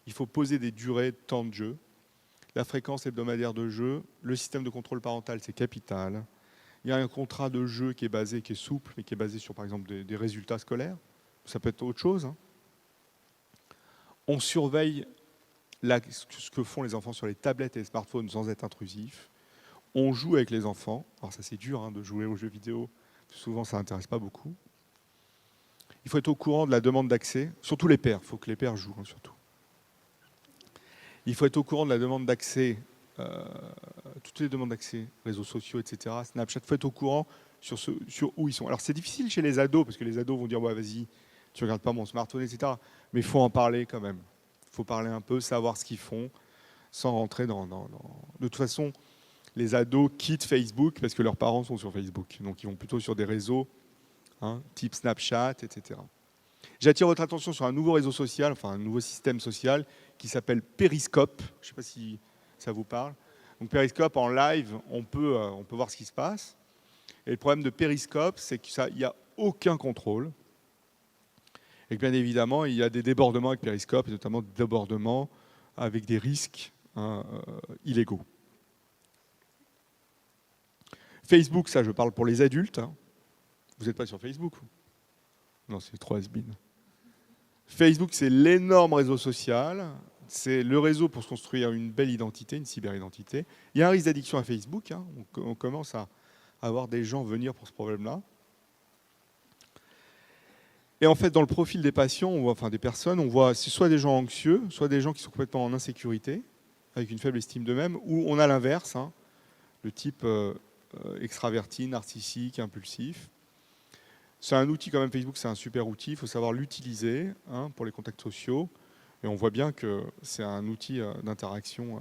Il faut poser des durées de temps de jeu. La fréquence hebdomadaire de jeu. Le système de contrôle parental, c'est capital. Il y a un contrat de jeu qui est souple, mais qui est basé sur, par exemple, des résultats scolaires. Ça peut être autre chose. On surveille ce que font les enfants sur les tablettes et les smartphones sans être intrusif. On joue avec les enfants. Alors ça, c'est dur de jouer aux jeux vidéo. Souvent, ça n'intéresse pas beaucoup. Il faut être au courant de la demande d'accès. Surtout les pères. Il faut que les pères jouent, surtout. Il faut être au courant de la demande d'accès, toutes les demandes d'accès, réseaux sociaux, etc. Snapchat, il faut être au courant sur où ils sont. Alors c'est difficile chez les ados, parce que les ados vont dire ouais, vas-y, tu ne regardes pas mon smartphone, etc. Mais il faut en parler quand même. Il faut parler un peu, savoir ce qu'ils font, sans rentrer dans... De toute façon, les ados quittent Facebook parce que leurs parents sont sur Facebook. Donc ils vont plutôt sur des réseaux, type Snapchat, etc. J'attire votre attention sur un nouveau réseau social, un nouveau système social qui s'appelle Periscope. Je ne sais pas si ça vous parle. Donc Periscope, en live, on peut voir ce qui se passe. Et le problème de Periscope, c'est qu'il n'y a aucun contrôle. Et que bien évidemment, il y a des débordements avec Periscope, et notamment des débordements avec des risques illégaux. Facebook, ça je parle pour les adultes. Vous n'êtes pas sur Facebook, vous? Non, c'est trop has-been. Facebook, c'est l'énorme réseau social. C'est le réseau pour se construire une belle identité, une cyberidentité. Il y a un risque d'addiction à Facebook. Hein. On commence à avoir des gens venir pour ce problème-là. Et en fait, dans le profil des patients, des personnes, on voit soit des gens anxieux, soit des gens qui sont complètement en insécurité, avec une faible estime d'eux-mêmes, ou on a l'inverse, hein, le type extraverti, narcissique, impulsif. C'est un outil quand même, Facebook, c'est un super outil, il faut savoir l'utiliser hein, pour les contacts sociaux. Et on voit bien que c'est un outil d'interaction,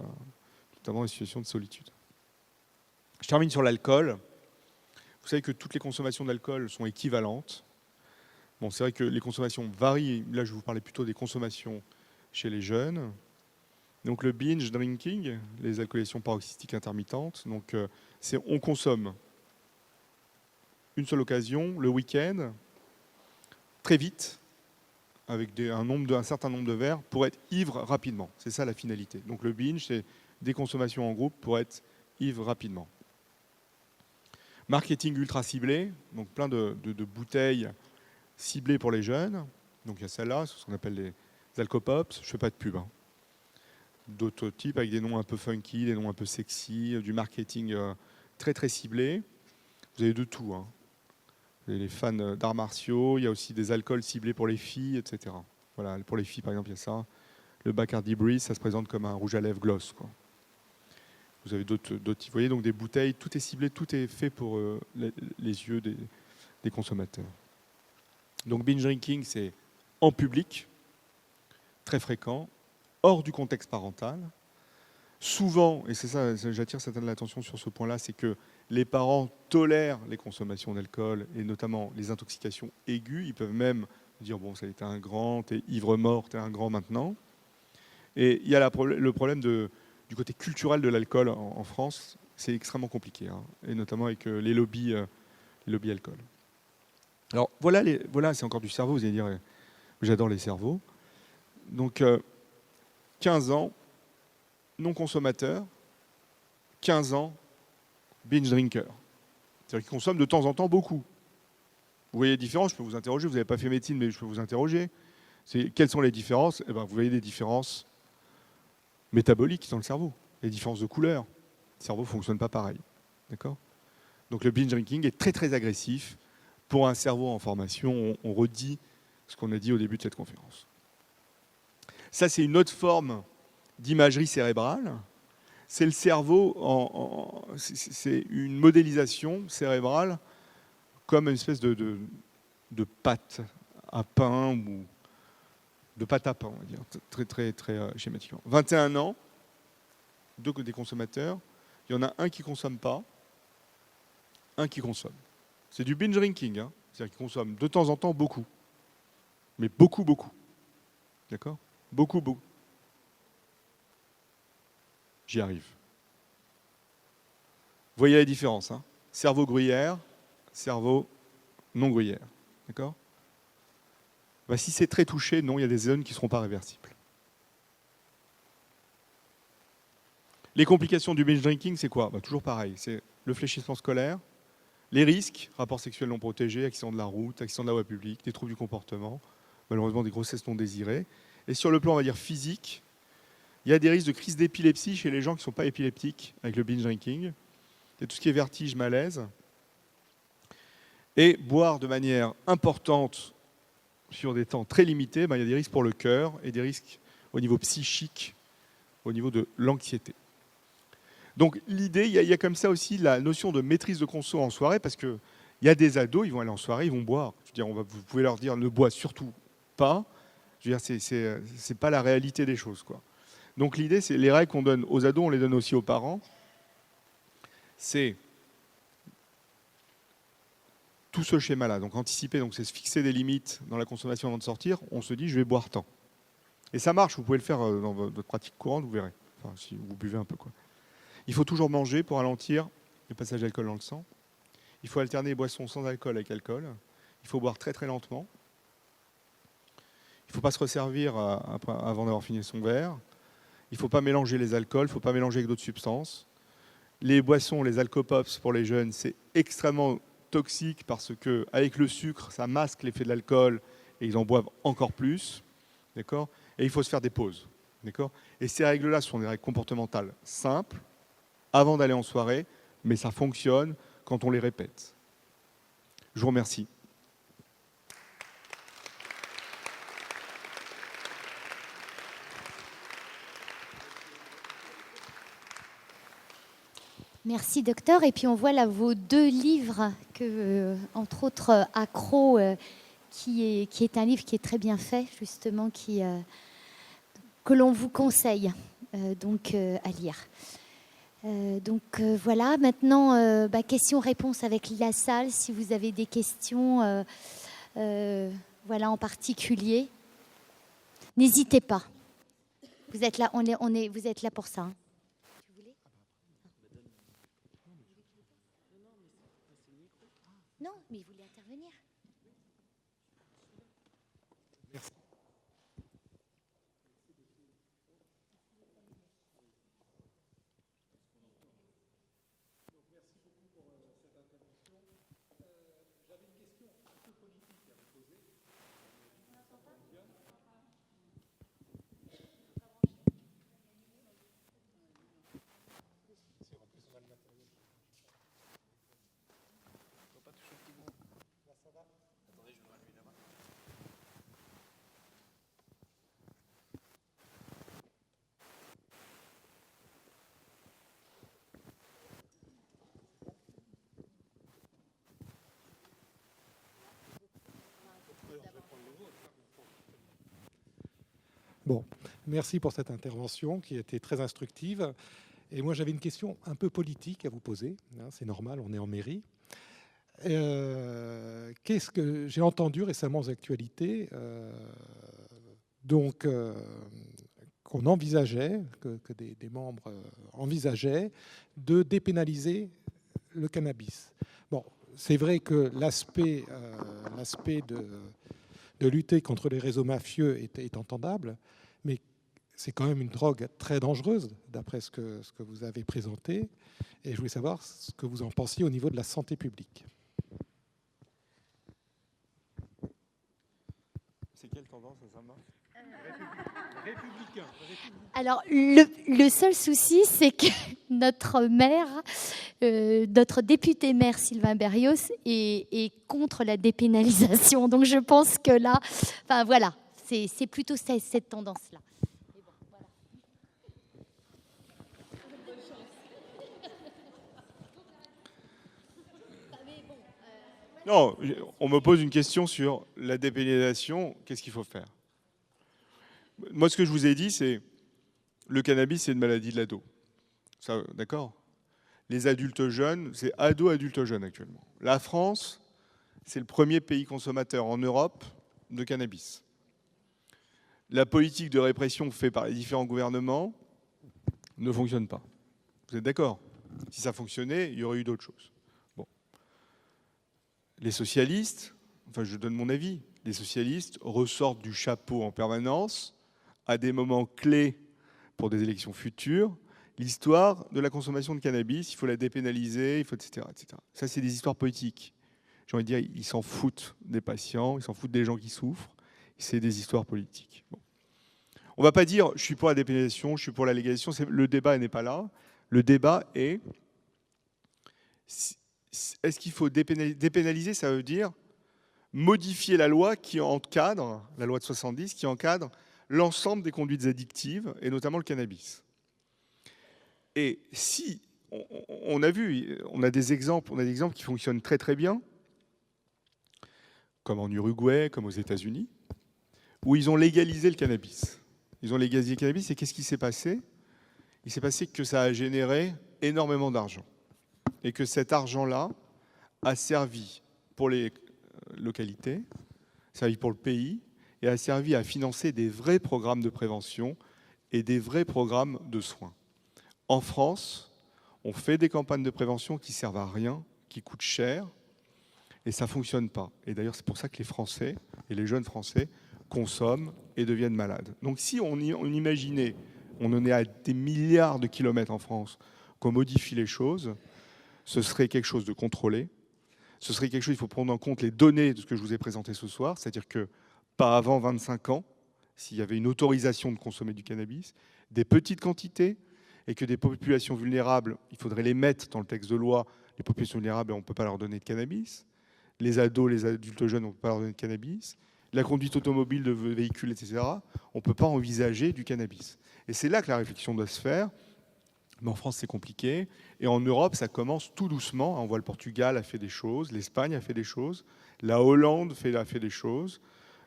notamment dans les situations de solitude. Je termine sur l'alcool. Vous savez que toutes les consommations d'alcool sont équivalentes. Bon, c'est vrai que les consommations varient. Là, je vous parlais plutôt des consommations chez les jeunes. Donc le binge drinking, les alcoolisations paroxystiques intermittentes. Donc on consomme une seule occasion, le week-end, très vite, avec un certain nombre de verres, pour être ivre rapidement. C'est ça la finalité. Donc le binge, c'est des consommations en groupe pour être ivre rapidement. Marketing ultra ciblé, donc plein de bouteilles ciblées pour les jeunes. Donc il y a celle-là, ce qu'on appelle les alcopops. Je ne fais pas de pub. Hein. D'autres types avec des noms un peu funky, des noms un peu sexy, du marketing très très ciblé. Vous avez de tout. Hein. Vous avez les fans d'arts martiaux, il y a aussi des alcools ciblés pour les filles, etc. Voilà, pour les filles par exemple, il y a ça. Le Bacardi Breeze, ça se présente comme un rouge à lèvres gloss. Quoi. Vous avez d'autres. Vous voyez donc des bouteilles, tout est ciblé, tout est fait pour les yeux des consommateurs. Donc binge drinking, c'est en public, très fréquent, hors du contexte parental. Souvent, et c'est ça, j'attire certainement l'attention sur ce point-là, c'est que les parents tolèrent les consommations d'alcool et notamment les intoxications aiguës. Ils peuvent même dire bon, ça a été un grand, t'es ivre mort, t'es un grand maintenant. Et il y a le problème du côté culturel de l'alcool en France, c'est extrêmement compliqué, hein, et notamment avec les lobbies alcool. Alors voilà, c'est encore du cerveau, vous allez dire, j'adore les cerveaux. Donc 15 ans, non-consommateur, 15 ans, binge drinker. C'est-à-dire qu'il consomme de temps en temps beaucoup. Vous voyez les différences, je peux vous interroger, vous n'avez pas fait médecine, mais je peux vous interroger. Quelles sont les différences? Vous voyez des différences métaboliques dans le cerveau, les différences de couleur. Le cerveau ne fonctionne pas pareil. D'accord? Donc le binge drinking est très très agressif. Pour un cerveau en formation, on redit ce qu'on a dit au début de cette conférence. Ça, c'est une autre forme d'imagerie cérébrale. C'est le cerveau, c'est une modélisation cérébrale comme une espèce de pâte à pain ou de pâte à pain, on va dire, très, très, très schématiquement. 21 ans, des consommateurs, il y en a un qui ne consomme pas, un qui consomme. C'est du binge drinking, hein, c'est-à-dire qu'ils consomment de temps en temps beaucoup. Mais beaucoup, beaucoup. D'accord? Beaucoup, beaucoup. J'y arrive. Vous voyez la différence, hein? Cerveau gruyère, cerveau non gruyère. D'accord? Si c'est très touché, non, il y a des zones qui ne seront pas réversibles. Les complications du binge drinking, c'est quoi? Toujours pareil, c'est le fléchissement scolaire, les risques, rapports sexuels non protégés, accidents de la route, accidents de la voie publique, des troubles du comportement, malheureusement des grossesses non désirées. Et sur le plan, on va dire, physique, il y a des risques de crise d'épilepsie chez les gens qui ne sont pas épileptiques avec le binge drinking. Il y a tout ce qui est vertige, malaise. Et boire de manière importante sur des temps très limités, il y a des risques pour le cœur et des risques au niveau psychique, au niveau de l'anxiété. Donc l'idée, il y a comme ça aussi la notion de maîtrise de conso en soirée, parce qu'il y a des ados, ils vont aller en soirée, ils vont boire. Je veux dire, vous pouvez leur dire ne bois surtout pas. Je veux dire, c'est pas la réalité des choses, quoi. Donc l'idée, c'est les règles qu'on donne aux ados, on les donne aussi aux parents. C'est tout ce schéma-là. Donc anticiper, donc c'est se fixer des limites dans la consommation avant de sortir. On se dit, je vais boire tant. Et ça marche, vous pouvez le faire dans votre pratique courante, vous verrez. Enfin, si vous buvez un peu, quoi. Il faut toujours manger pour ralentir le passage d'alcool dans le sang. Il faut alterner les boissons sans alcool avec alcool. Il faut boire très très lentement. Il ne faut pas se resservir avant d'avoir fini son verre. Il ne faut pas mélanger les alcools, il ne faut pas mélanger avec d'autres substances. Les boissons, les alcopops pour les jeunes, c'est extrêmement toxiques parce qu'avec le sucre, ça masque l'effet de l'alcool et ils en boivent encore plus. D'accord ? Et il faut se faire des pauses. D'accord ? Et ces règles-là sont des règles comportementales simples, avant d'aller en soirée, mais ça fonctionne quand on les répète. Je vous remercie. Merci docteur. Et puis on voit là vos 2 livres, entre autres Accro, qui est un livre qui est très bien fait, justement, que l'on vous conseille à lire. Voilà, maintenant, questions-réponses avec la salle, si vous avez des questions en particulier. N'hésitez pas. Vous êtes là, vous êtes là pour ça. Hein. Non, mais il voulait intervenir. Merci. Bon, merci pour cette intervention qui a été très instructive. Et moi, j'avais une question un peu politique à vous poser. C'est normal, on est en mairie. Qu'est-ce que j'ai entendu récemment aux actualités qu'on envisageait, que des membres envisageaient de dépénaliser le cannabis. Bon, c'est vrai que l'aspect de lutter contre les réseaux mafieux est entendable, mais c'est quand même une drogue très dangereuse, d'après ce que vous avez présenté. Et je voulais savoir ce que vous en pensiez au niveau de la santé publique. C'est quelle tendance, ça marche ? Républicain. Alors, le seul souci, c'est que notre maire, notre député maire Sylvain Berrios est contre la dépénalisation. Donc, je pense que là, enfin voilà, c'est plutôt cette tendance-là. Mais bon, voilà. Non, on me pose une question sur la dépénalisation. Qu'est-ce qu'il faut faire ? Moi, ce que je vous ai dit, c'est le cannabis, c'est une maladie de l'ado. Ça, d'accord ? Les adultes jeunes, c'est ado-adultes jeunes actuellement. La France, c'est le premier pays consommateur en Europe de cannabis. La politique de répression faite par les différents gouvernements ne fonctionne pas. Vous êtes d'accord ? Si ça fonctionnait, il y aurait eu d'autres choses. Bon. Les socialistes, enfin je donne mon avis, les socialistes ressortent du chapeau en permanence à des moments clés pour des élections futures, l'histoire de la consommation de cannabis, il faut la dépénaliser, il faut etc., etc. Ça, c'est des histoires politiques. J'ai envie de dire, ils s'en foutent des patients, ils s'en foutent des gens qui souffrent. C'est des histoires politiques. Bon. On ne va pas dire, je suis pour la dépénalisation, je suis pour la légalisation. Le débat n'est pas là. Le débat est, est-ce qu'il faut dépénaliser ? Ça veut dire modifier la loi qui encadre, la loi de 70, qui encadre l'ensemble des conduites addictives, et notamment le cannabis. Et si, on a des exemples qui fonctionnent très très bien, comme en Uruguay, comme aux États-Unis, où ils ont légalisé le cannabis. Ils ont légalisé le cannabis, et qu'est-ce qui s'est passé ? Il s'est passé que ça a généré énormément d'argent. Et que cet argent-là a servi pour les localités, servi pour le pays, et a servi à financer des vrais programmes de prévention et des vrais programmes de soins. En France, on fait des campagnes de prévention qui servent à rien, qui coûtent cher, et ça ne fonctionne pas. Et d'ailleurs, c'est pour ça que les Français, et les jeunes Français, consomment et deviennent malades. Donc si on imaginait, on en est à des milliards de kilomètres en France, qu'on modifie les choses, ce serait quelque chose de contrôlé, ce serait quelque chose, il faut prendre en compte les données de ce que je vous ai présenté ce soir, c'est-à-dire que pas avant 25 ans, s'il y avait une autorisation de consommer du cannabis, des petites quantités, et que des populations vulnérables, il faudrait les mettre dans le texte de loi, les populations vulnérables, on ne peut pas leur donner de cannabis, les ados, les adultes jeunes, on ne peut pas leur donner de cannabis, la conduite automobile de véhicules, etc., on ne peut pas envisager du cannabis. Et c'est là que la réflexion doit se faire. Mais en France, c'est compliqué. Et en Europe, ça commence tout doucement. On voit le Portugal a fait des choses, l'Espagne a fait des choses, la Hollande a fait des choses,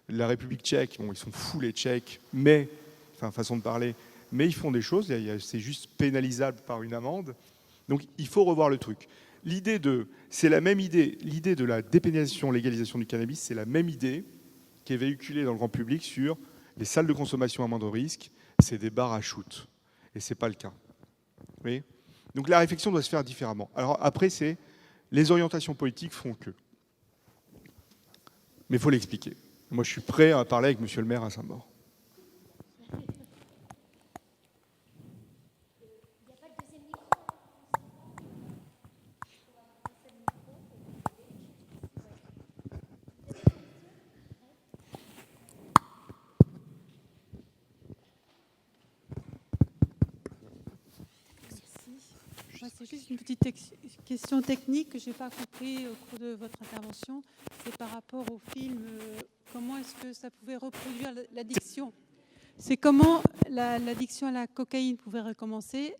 la République tchèque, bon, ils sont fous les Tchèques, mais, enfin, façon de parler, mais ils font des choses, c'est juste pénalisable par une amende. Donc il faut revoir le truc. C'est la même idée, l'idée de la dépénalisation, légalisation du cannabis, c'est la même idée qui est véhiculée dans le grand public sur les salles de consommation à moindre risque, c'est des bars à shoot. Et ce n'est pas le cas. Oui. Donc la réflexion doit se faire différemment. Alors après, c'est les orientations politiques font que. Mais il faut l'expliquer. Moi, je suis prêt à parler avec monsieur le maire à Saint-Maur. C'est juste une petite question technique que je n'ai pas compris au cours de votre intervention. C'est par rapport au film, comment est-ce que ça pouvait reproduire l'addiction? C'est comment l'addiction à la cocaïne pouvait recommencer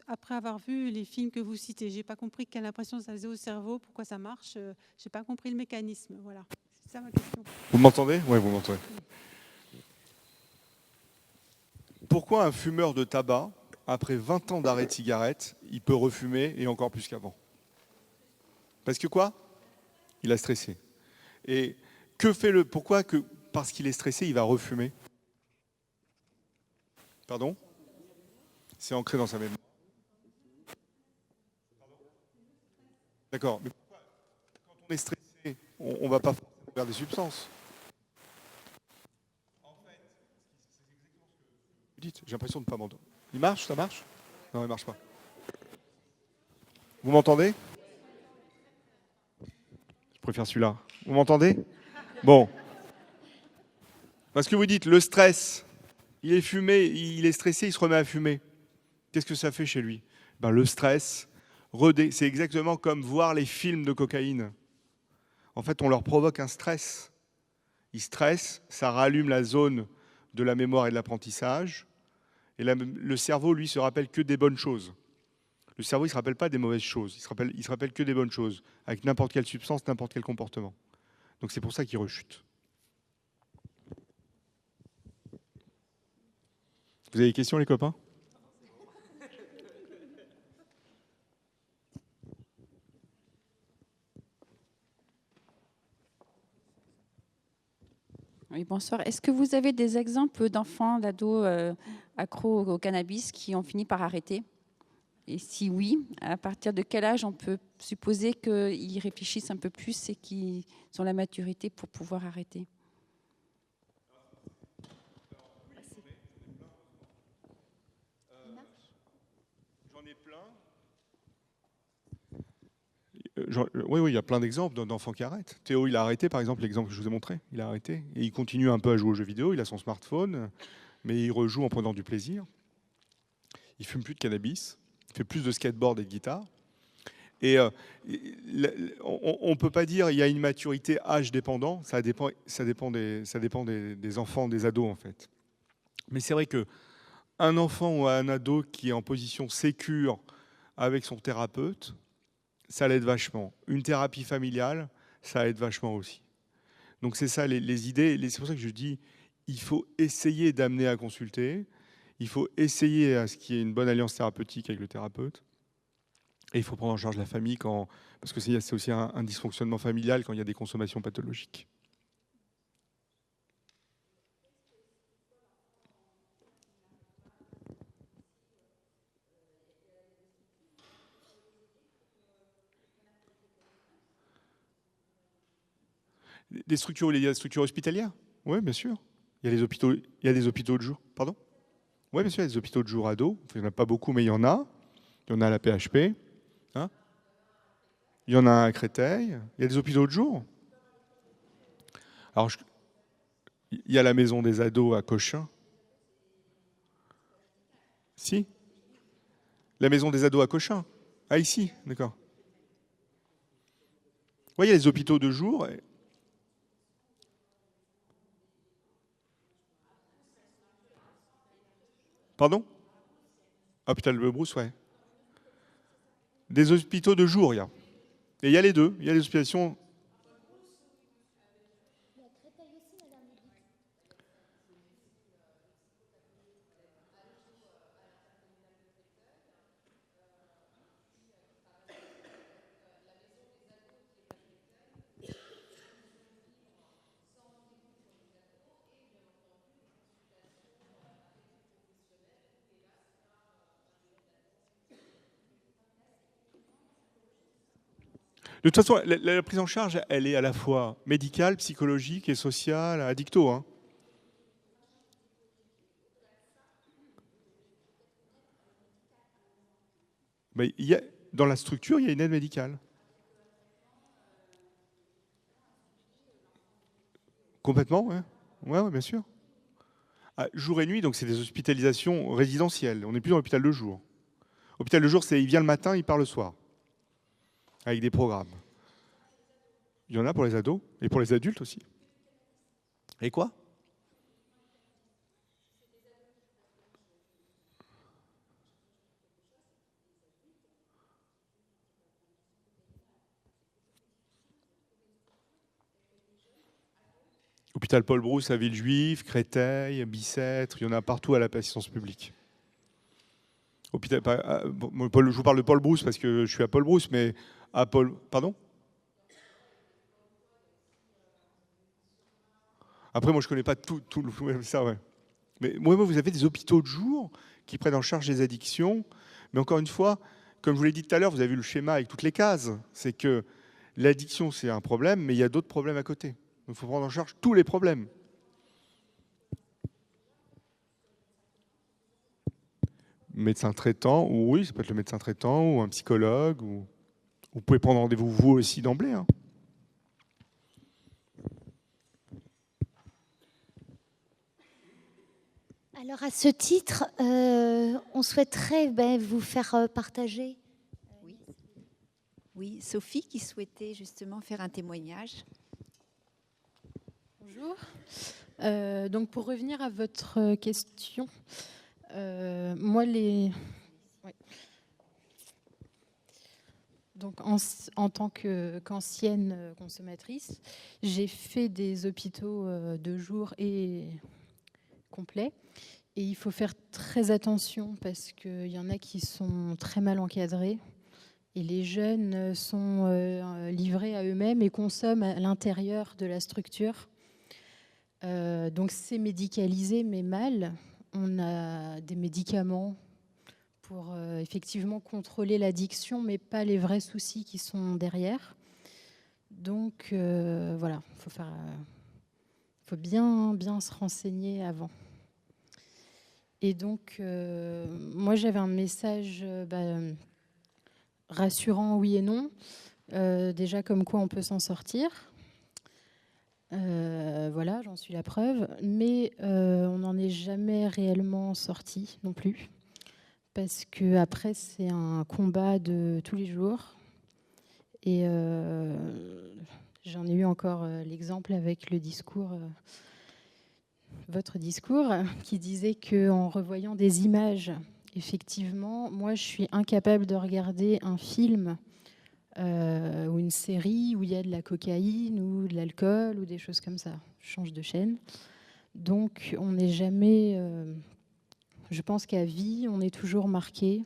après avoir vu les films que vous citez. Je n'ai pas compris quelle impression ça faisait au cerveau, pourquoi ça marche. Je n'ai pas compris le mécanisme. Voilà, c'est ça ma question. Vous m'entendez? Oui, vous m'entendez. Pourquoi un fumeur de tabac, après 20 ans d'arrêt de cigarette, il peut refumer et encore plus qu'avant? Parce que quoi? Il a stressé. Et que fait le... Pourquoi que, parce qu'il est stressé, il va refumer? Pardon? C'est ancré dans sa mémoire. D'accord. Mais pourquoi, quand on est stressé, on ne va pas faire des substances? En fait, c'est exactement ce que vous dites. J'ai l'impression de ne pas m'entendre. Il marche? Ça marche? Non, il ne marche pas. Vous m'entendez? Je préfère celui-là. Vous m'entendez? Bon. Parce que vous dites, le stress, il est fumé, il est stressé, il se remet à fumer. Qu'est-ce que ça fait chez lui? Le stress, c'est exactement comme voir les films de cocaïne. En fait, on leur provoque un stress. Ils stressent, ça rallume la zone de la mémoire et de l'apprentissage. Et le cerveau, lui, se rappelle que des bonnes choses. Le cerveau, il ne se rappelle pas des mauvaises choses. Il se rappelle que des bonnes choses, avec n'importe quelle substance, n'importe quel comportement. Donc c'est pour ça qu'il rechute. Vous avez des questions, les copains? Oui, bonsoir. Est-ce que vous avez des exemples d'enfants, d'ados accros au cannabis qui ont fini par arrêter? Et si oui, à partir de quel âge on peut supposer qu'ils réfléchissent un peu plus et qu'ils ont la maturité pour pouvoir arrêter? J'en ai plein. Oui, il y a plein d'exemples d'enfants qui arrêtent. Théo, il a arrêté, par exemple, l'exemple que je vous ai montré. Il a arrêté. Et il continue un peu à jouer aux jeux vidéo. Il a son smartphone, mais il rejoue en prenant du plaisir. Il fume plus de cannabis. Il fait plus de skateboard et de guitare. Et on ne peut pas dire qu'il y a une maturité âge dépendant. Ça dépend des enfants, des ados, en fait. Mais c'est vrai qu'un enfant ou un ado qui est en position sécure avec son thérapeute, ça l'aide vachement. Une thérapie familiale, ça aide vachement aussi. Donc c'est ça les idées. C'est pour ça que je dis, il faut essayer d'amener à consulter. Il faut essayer à ce qu'il y ait une bonne alliance thérapeutique avec le thérapeute. Et il faut prendre en charge la famille parce que c'est aussi un dysfonctionnement familial quand il y a des consommations pathologiques. Il y a des structures hospitalières? Oui, bien sûr. Il y a des hôpitaux de jour. Pardon? Oui, bien sûr, il y a des hôpitaux de jour ados. Il n'y en a pas beaucoup, mais il y en a. Il y en a à la PHP. Hein? Il y en a un à Créteil. Il y a des hôpitaux de jour. Alors, il y a la maison des ados à Cochin. Si. La maison des ados à Cochin. Ah, ici, d'accord. Oui, il y a les hôpitaux de jour. Pardon? Hôpital de Brousse, ouais. Des hôpitaux de jour, il y a. Et il y a les deux. Il y a les hospitalisations. De toute façon, la prise en charge, elle est à la fois médicale, psychologique et sociale, addicto. Hein. Mais dans la structure, il y a une aide médicale. Complètement, oui. Ouais, bien sûr. Ah, jour et nuit, donc c'est des hospitalisations résidentielles. On n'est plus dans l'hôpital de jour. Hôpital de jour, c'est il vient le matin, il part le soir. Avec des programmes. Il y en a pour les ados et pour les adultes aussi. Et quoi? Hôpital Paul Brousse à Villejuif, Créteil, Bicêtre, il y en a partout à l'assistance publique. Je vous parle de Paul Brousse parce que je suis à Paul Brousse, mais à Paul... Pardon? Après, moi, je ne connais pas tout ça, ouais. Mais moi, vous avez des hôpitaux de jour qui prennent en charge les addictions. Mais encore une fois, comme je vous l'ai dit tout à l'heure, vous avez vu le schéma avec toutes les cases. C'est que l'addiction, c'est un problème, mais il y a d'autres problèmes à côté. Donc, il faut prendre en charge tous les problèmes. Médecin traitant, oui, ça peut être le médecin traitant ou un psychologue. Ou... Vous pouvez prendre rendez-vous vous aussi d'emblée. Hein. Alors à ce titre, on souhaiterait vous faire partager. Oui, Sophie qui souhaitait justement faire un témoignage. Bonjour. Donc pour revenir à votre question, moi donc en tant qu'ancienne consommatrice, j'ai fait des hôpitaux de jour et complets. Et il faut faire très attention parce qu'il y en a qui sont très mal encadrés. Et les jeunes sont livrés à eux-mêmes et consomment à l'intérieur de la structure. Donc c'est médicalisé, mais mal. On a des médicaments pour effectivement contrôler l'addiction, mais pas les vrais soucis qui sont derrière. Donc voilà, faut bien se renseigner avant. Et donc, moi, j'avais un message rassurant, oui et non. Déjà, comme quoi on peut s'en sortir. Voilà, j'en suis la preuve. Mais on n'en est jamais réellement sorti non plus. Parce qu'après, c'est un combat de tous les jours. Et j'en ai eu encore l'exemple avec le discours... votre discours, qui disait qu'en revoyant des images, effectivement, moi, je suis incapable de regarder un film ou une série où il y a de la cocaïne ou de l'alcool ou des choses comme ça. Je change de chaîne. Donc, on n'est jamais... je pense qu'à vie, on est toujours marqué.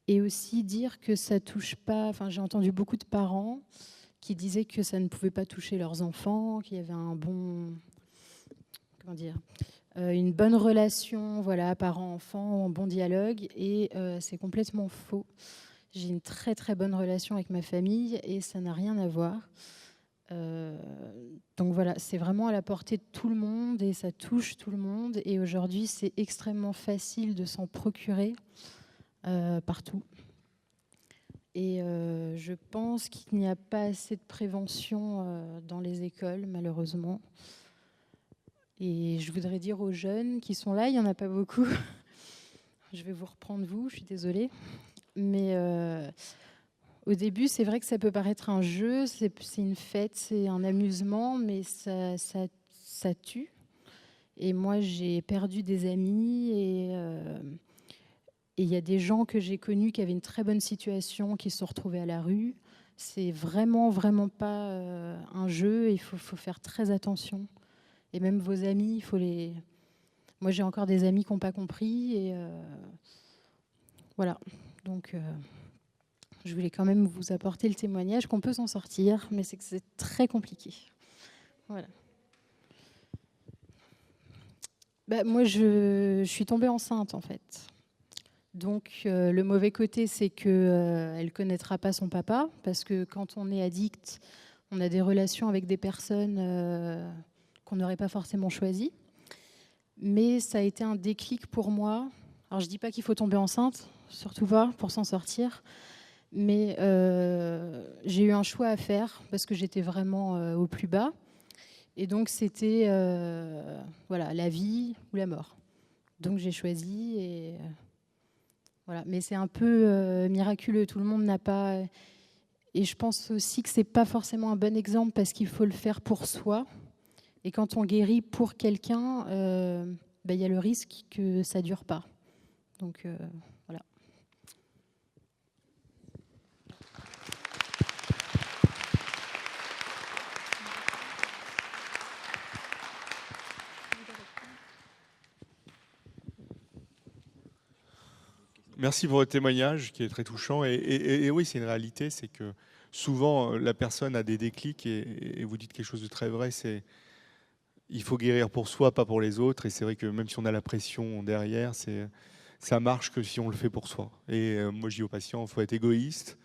Et aussi dire que ça touche pas... Enfin, j'ai entendu beaucoup de parents qui disaient que ça ne pouvait pas toucher leurs enfants, qu'il y avait un bon... une bonne relation, voilà, parent-enfant, un bon dialogue, et c'est complètement faux. J'ai une très très bonne relation avec ma famille et ça n'a rien à voir. Donc voilà, c'est vraiment à la portée de tout le monde et ça touche tout le monde. Et aujourd'hui, c'est extrêmement facile de s'en procurer partout. Et je pense qu'il n'y a pas assez de prévention dans les écoles, malheureusement. Et je voudrais dire aux jeunes qui sont là, il n'y en a pas beaucoup. Je vais vous reprendre vous, je suis désolée. Mais au début, c'est vrai que ça peut paraître un jeu, c'est une fête, c'est un amusement, mais ça tue. Et moi, j'ai perdu des amis et il y a des gens que j'ai connus qui avaient une très bonne situation, qui se sont retrouvés à la rue. C'est vraiment, vraiment pas un jeu. Il faut faire très attention. Et même vos amis, il faut les... Moi, j'ai encore des amis qui n'ont pas compris. Et voilà. Donc, je voulais quand même vous apporter le témoignage qu'on peut s'en sortir, mais c'est que c'est très compliqué. Voilà. Moi, je suis tombée enceinte, en fait. Donc, le mauvais côté, c'est qu'elle ne connaîtra pas son papa, parce que quand on est addict, on a des relations avec des personnes qu'on n'aurait pas forcément choisies. Mais ça a été un déclic pour moi. Alors, je ne dis pas qu'il faut tomber enceinte, surtout pas, pour s'en sortir. Mais j'ai eu un choix à faire, parce que j'étais vraiment au plus bas. Et donc, c'était voilà, la vie ou la mort. Donc, j'ai choisi et... Voilà. Mais c'est un peu miraculeux. Tout le monde n'a pas... Et je pense aussi que ce n'est pas forcément un bon exemple parce qu'il faut le faire pour soi. Et quand on guérit pour quelqu'un, y a le risque que ça ne dure pas. Donc, voilà. Merci pour votre témoignage qui est très touchant. Et oui, c'est une réalité, c'est que souvent la personne a des déclics et vous dites quelque chose de très vrai, c'est il faut guérir pour soi, pas pour les autres. Et c'est vrai que même si on a la pression derrière, ça marche que si on le fait pour soi. Et moi, je dis aux patients, il faut être égoïste,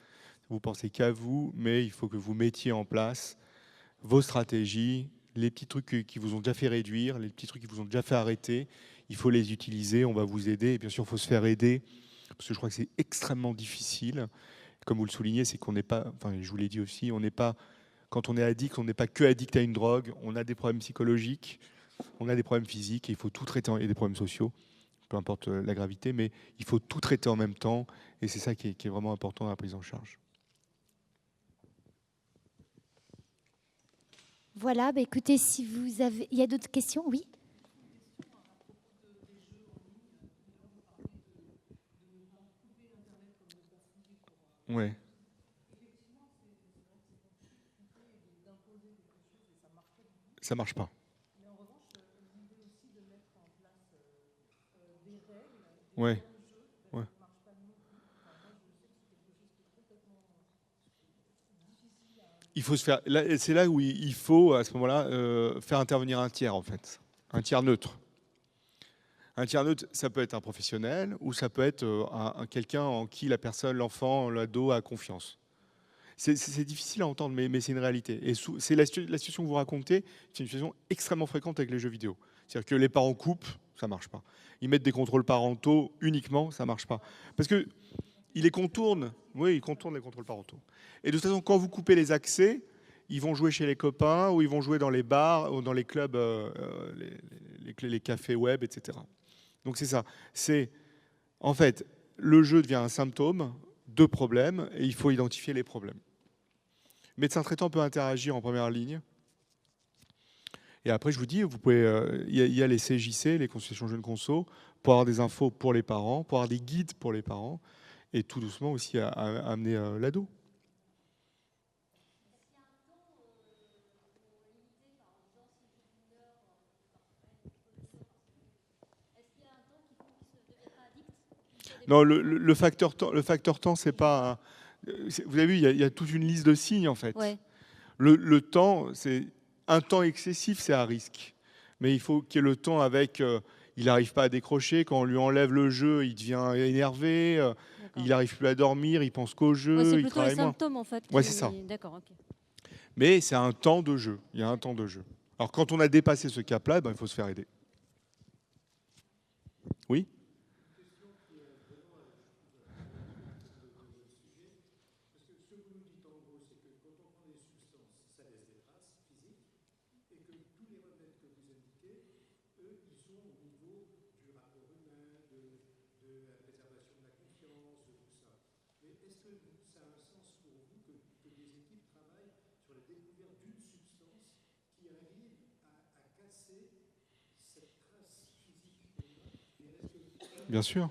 vous pensez qu'à vous, mais il faut que vous mettiez en place vos stratégies, les petits trucs qui vous ont déjà fait réduire, les petits trucs qui vous ont déjà fait arrêter. Il faut les utiliser, on va vous aider. Et bien sûr, il faut se faire aider. Parce que je crois que c'est extrêmement difficile. Comme vous le soulignez, c'est qu'on n'est pas, enfin je vous l'ai dit aussi, on n'est pas, quand on est addict, on n'est pas que addict à une drogue, on a des problèmes psychologiques, on a des problèmes physiques, et il faut tout traiter, et des problèmes sociaux, peu importe la gravité, mais il faut tout traiter en même temps, et c'est ça qui est vraiment important dans la prise en charge. Voilà, écoutez, si vous avez... Il y a d'autres questions? Oui. Ouais. Ça marche pas. Ouais. Ouais. Il faut se faire. C'est là où il faut à ce moment-là faire intervenir un tiers en fait, un tiers neutre. Un tiers neutre, ça peut être un professionnel ou ça peut être quelqu'un en qui la personne, l'enfant, l'ado a confiance. C'est difficile à entendre, mais c'est une réalité. Et c'est la situation que vous racontez, c'est une situation extrêmement fréquente avec les jeux vidéo. C'est-à-dire que les parents coupent, ça marche pas. Ils mettent des contrôles parentaux uniquement, ça marche pas. Parce que ils les contournent, oui, ils contournent les contrôles parentaux. Et de toute façon, quand vous coupez les accès, ils vont jouer chez les copains ou ils vont jouer dans les bars ou dans les clubs, les cafés web, etc. Donc c'est ça. C'est en fait, le jeu devient un symptôme de problèmes et il faut identifier les problèmes. Le médecin traitant peut interagir en première ligne. Et après, je vous dis, vous pouvez, il y a les CJC, les consultations jeunes conso, pour avoir des infos pour les parents, pour avoir des guides pour les parents, et tout doucement aussi à amener l'ado. Non, le facteur temps, c'est pas. Vous avez vu, il y a toute une liste de signes en fait. Ouais. Le temps, c'est un temps excessif, c'est à risque. Mais il faut qu'il y ait le temps avec. Il n'arrive pas à décrocher. Quand on lui enlève le jeu, il devient énervé. Il n'arrive plus à dormir. Il pense qu'au jeu. Ouais, c'est il plutôt travaille les moins. symptômes en fait. Ouais, c'est ça. D'accord, ok. Mais c'est un temps de jeu. Il y a un temps de jeu. Alors quand on a dépassé ce cap-là, il faut se faire aider. Oui. Bien sûr.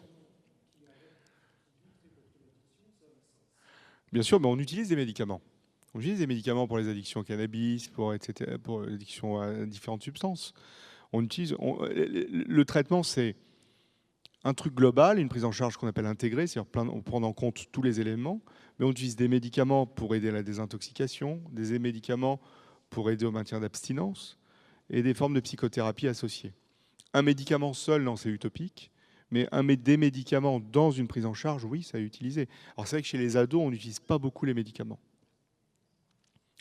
Bien sûr, mais on utilise des médicaments. On utilise des médicaments pour les addictions au cannabis, etc., pour l'addiction à différentes substances. Le traitement, c'est un truc global, une prise en charge qu'on appelle intégrée, c'est-à-dire prendre en compte tous les éléments. Mais on utilise des médicaments pour aider à la désintoxication, des médicaments pour aider au maintien d'abstinence et des formes de psychothérapie associées. Un médicament seul, non, c'est utopique. Mais des médicaments dans une prise en charge, oui, ça est utilisé. Alors c'est vrai que chez les ados, on n'utilise pas beaucoup les médicaments.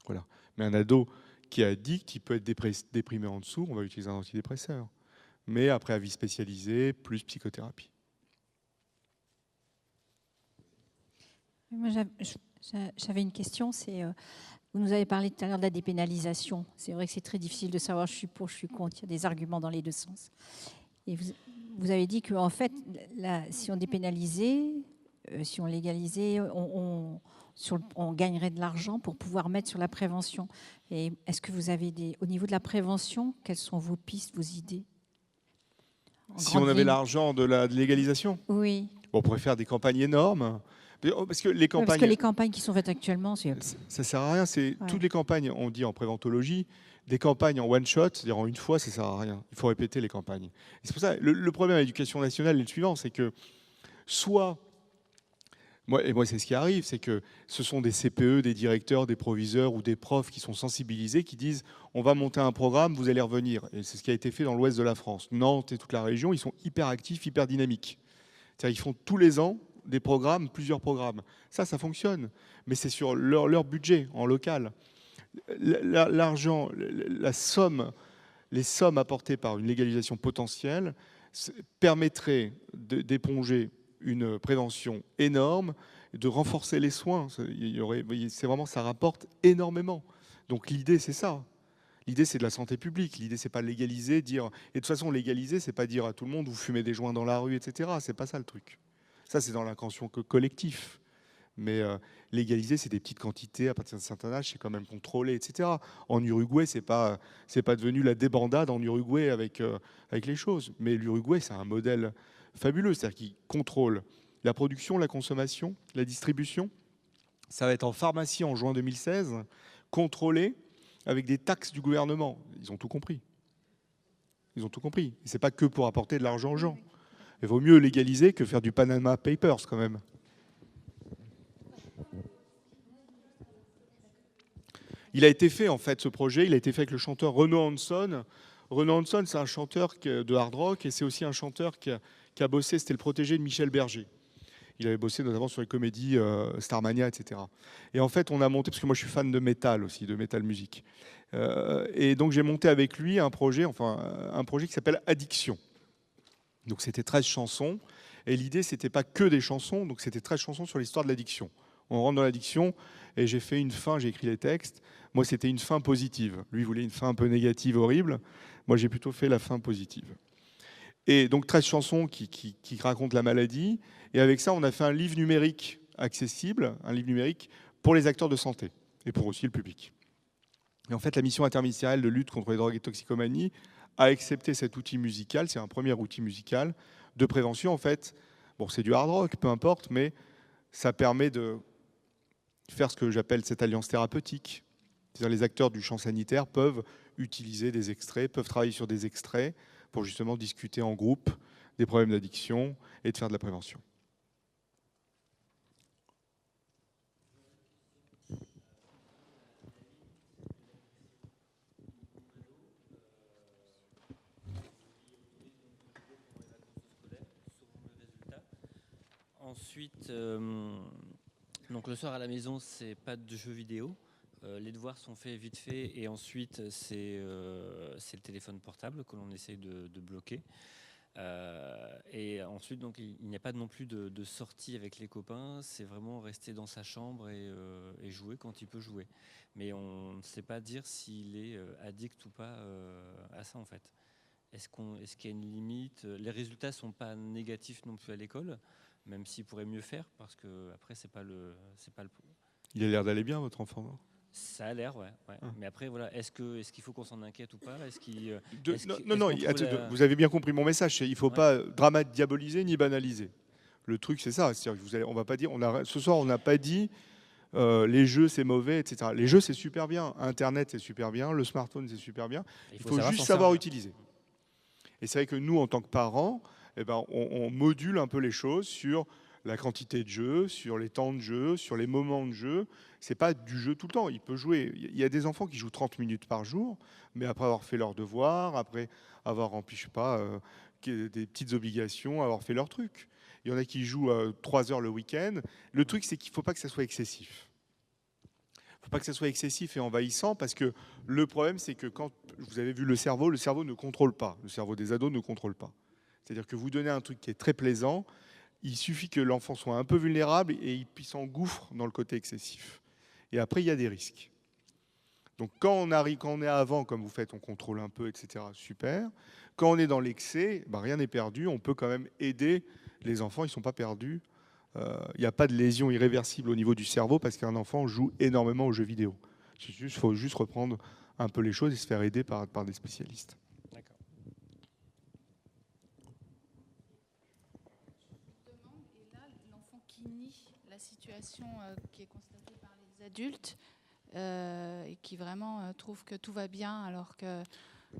Voilà. Mais un ado qui est addict, il peut être déprimé en dessous, on va utiliser un antidépresseur. Mais après avis spécialisé, plus psychothérapie. Moi, j'avais une question, vous nous avez parlé tout à l'heure de la dépénalisation. C'est vrai que c'est très difficile de savoir je suis pour, je suis contre, il y a des arguments dans les deux sens. Et vous avez dit qu'en fait, si on dépénalisait, si on légalisait, on gagnerait de l'argent pour pouvoir mettre sur la prévention. Et est-ce que vous avez au niveau de la prévention, quelles sont vos pistes, vos idées? Si on avait l'argent de la légalisation? Oui. On pourrait faire des campagnes énormes. Parce que les campagnes qui sont faites actuellement, ça sert à rien. Toutes les campagnes, on dit en préventologie, des campagnes en one shot, c'est-à-dire en une fois, ça sert à rien. Il faut répéter les campagnes. C'est pour ça le problème à l'éducation nationale est le suivant, c'est que soit moi c'est ce qui arrive, c'est que ce sont des CPE, des directeurs, des proviseurs ou des profs qui sont sensibilisés, qui disent on va monter un programme, vous allez revenir. Et c'est ce qui a été fait dans l'ouest de la France, Nantes et toute la région. Ils sont hyper actifs, hyper dynamiques. C'est-à-dire ils font tous les ans des programmes, plusieurs programmes. Ça fonctionne, mais c'est sur leur budget en local. L'argent, les sommes apportées par une légalisation potentielle permettraient d'éponger une prévention énorme, de renforcer les soins. C'est vraiment, ça rapporte énormément. Donc l'idée, c'est ça. L'idée, c'est de la santé publique. L'idée, c'est pas légaliser, dire. Et de toute façon, légaliser, c'est pas dire à tout le monde vous fumez des joints dans la rue, etc. C'est pas ça le truc. Ça, c'est dans l'inconscient collectif. Mais légaliser, c'est des petites quantités à partir d'un certain âge, c'est quand même contrôlé, etc. En Uruguay, c'est pas devenu la débandade en Uruguay avec les choses. Mais l'Uruguay, c'est un modèle fabuleux, c'est-à-dire qu'il contrôle la production, la consommation, la distribution. Ça va être en pharmacie en juin 2016, contrôlé avec des taxes du gouvernement. Ils ont tout compris. Ils ont tout compris. Et c'est pas que pour apporter de l'argent aux gens. Il vaut mieux légaliser que faire du Panama Papers quand même. Il a été fait, en fait, ce projet, il a été fait avec le chanteur Renaud Hanson. Renaud Hanson, c'est un chanteur de hard rock et c'est aussi un chanteur qui a bossé, c'était le protégé de Michel Berger. Il avait bossé notamment sur les comédies Starmania, etc. Et en fait, on a monté, parce que moi je suis fan de métal aussi, de métal musique. Et donc j'ai monté avec lui un projet qui s'appelle Addiction. Donc c'était 13 chansons. Et l'idée, c'était pas que des chansons, donc c'était 13 chansons sur l'histoire de l'addiction. On rentre dans l'addiction et j'ai fait une fin, j'ai écrit les textes. Moi, c'était une fin positive. Lui voulait une fin un peu négative, horrible. Moi, j'ai plutôt fait la fin positive. Et donc 13 chansons qui racontent la maladie. Et avec ça, on a fait un livre numérique accessible, un livre numérique pour les acteurs de santé et pour aussi le public. Et en fait, la mission interministérielle de lutte contre les drogues et toxicomanie a accepté cet outil musical, c'est un premier outil musical de prévention. En fait, bon, c'est du hard rock, peu importe, mais ça permet de faire ce que j'appelle cette alliance thérapeutique. C'est-à-dire les acteurs du champ sanitaire peuvent utiliser des extraits, peuvent travailler sur des extraits pour justement discuter en groupe des problèmes d'addiction et de faire de la prévention. Ensuite, donc le soir à la maison, c'est pas de jeux vidéo. Les devoirs sont faits vite fait et ensuite c'est le téléphone portable que l'on essaye de bloquer. Et ensuite, donc, il n'y a pas non plus de sortie avec les copains. C'est vraiment rester dans sa chambre et jouer quand il peut jouer. Mais on ne sait pas dire s'il est addict ou pas à ça en fait. est-ce qu'il y a une limite? Les résultats ne sont pas négatifs non plus à l'école, même s'ils pourraient mieux faire, parce que après c'est pas le. Il a l'air d'aller bien, votre enfant, non? Ça a l'air, ouais. Mais après, voilà, est-ce qu'il faut qu'on s'en inquiète ou pas? Vous avez bien compris mon message. Il ne faut pas diaboliser ni banaliser. Le truc, c'est ça. C'est-à-dire on va pas dire. Ce soir, on n'a pas dit les jeux, c'est mauvais, etc. Les jeux, c'est super bien. Internet, c'est super bien. Le smartphone, c'est super bien. Il faut juste savoir utiliser. Et c'est vrai que nous, en tant que parents, on module un peu les choses sur la quantité de jeux, sur les temps de jeu, sur les moments de jeu. C'est pas du jeu tout le temps. Il peut jouer. Il y a des enfants qui jouent 30 minutes par jour, mais après avoir fait leurs devoirs, après avoir rempli, je sais pas, des petites obligations, avoir fait leur truc. Il y en a qui jouent 3 heures le week-end. Le truc, c'est qu'il ne faut pas que ça soit excessif. Il ne faut pas que ça soit excessif et envahissant, parce que le problème, c'est que quand vous avez vu le cerveau ne contrôle pas. Le cerveau des ados ne contrôle pas. C'est-à-dire que vous donnez un truc qui est très plaisant, il suffit que l'enfant soit un peu vulnérable et il s'engouffre dans le côté excessif. Et après, il y a des risques. Donc quand on est avant, comme vous faites, on contrôle un peu, etc. Super. Quand on est dans l'excès, rien n'est perdu. On peut quand même aider les enfants. Ils ne sont pas perdus. Il n'y a pas de lésion irréversible au niveau du cerveau parce qu'un enfant joue énormément aux jeux vidéo. Il faut juste reprendre un peu les choses et se faire aider par des spécialistes. D'accord. Et là, l'enfant qui nie la situation qui est constatée par les adultes et qui vraiment trouve que tout va bien, alors que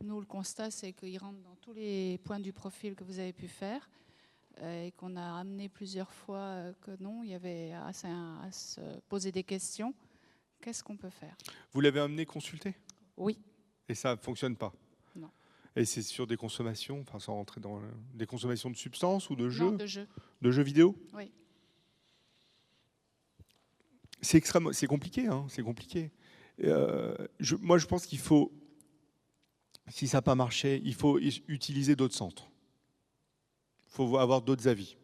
nous, le constat, c'est qu'il rentre dans tous les points du profil que vous avez pu faire et qu'on a amené plusieurs fois que non, il y avait à se poser des questions. Qu'est-ce qu'on peut faire? Vous l'avez amené consulter? Oui. Et ça ne fonctionne pas? Non. Et c'est sur des consommations, sans rentrer dans des consommations de substances ou de jeux? Non, de jeux. De jeux vidéo? Oui. C'est compliqué, hein, c'est compliqué. Moi, je pense qu'il faut, si ça n'a pas marché, il faut utiliser d'autres centres. Il faut avoir d'autres avis.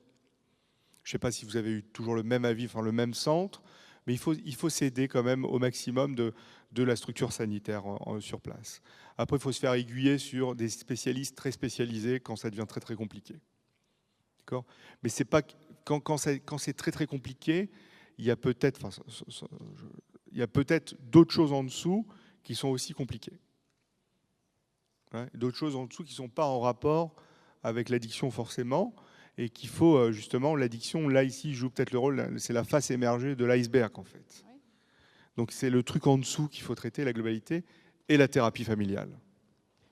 Je ne sais pas si vous avez eu toujours le même avis, le même centre, mais il faut s'aider quand même au maximum de la structure sanitaire sur place. Après, il faut se faire aiguiller sur des spécialistes très spécialisés quand ça devient très très compliqué. D'accord ? Mais c'est pas quand c'est très très compliqué, il y a peut-être d'autres choses en dessous qui sont aussi compliquées. D'autres choses en dessous qui ne sont pas en rapport avec l'addiction forcément, et qu'il faut justement, l'addiction, là ici, joue peut-être le rôle, c'est la face émergée de l'iceberg en fait. Oui. Donc c'est le truc en dessous qu'il faut traiter, la globalité, et la thérapie familiale.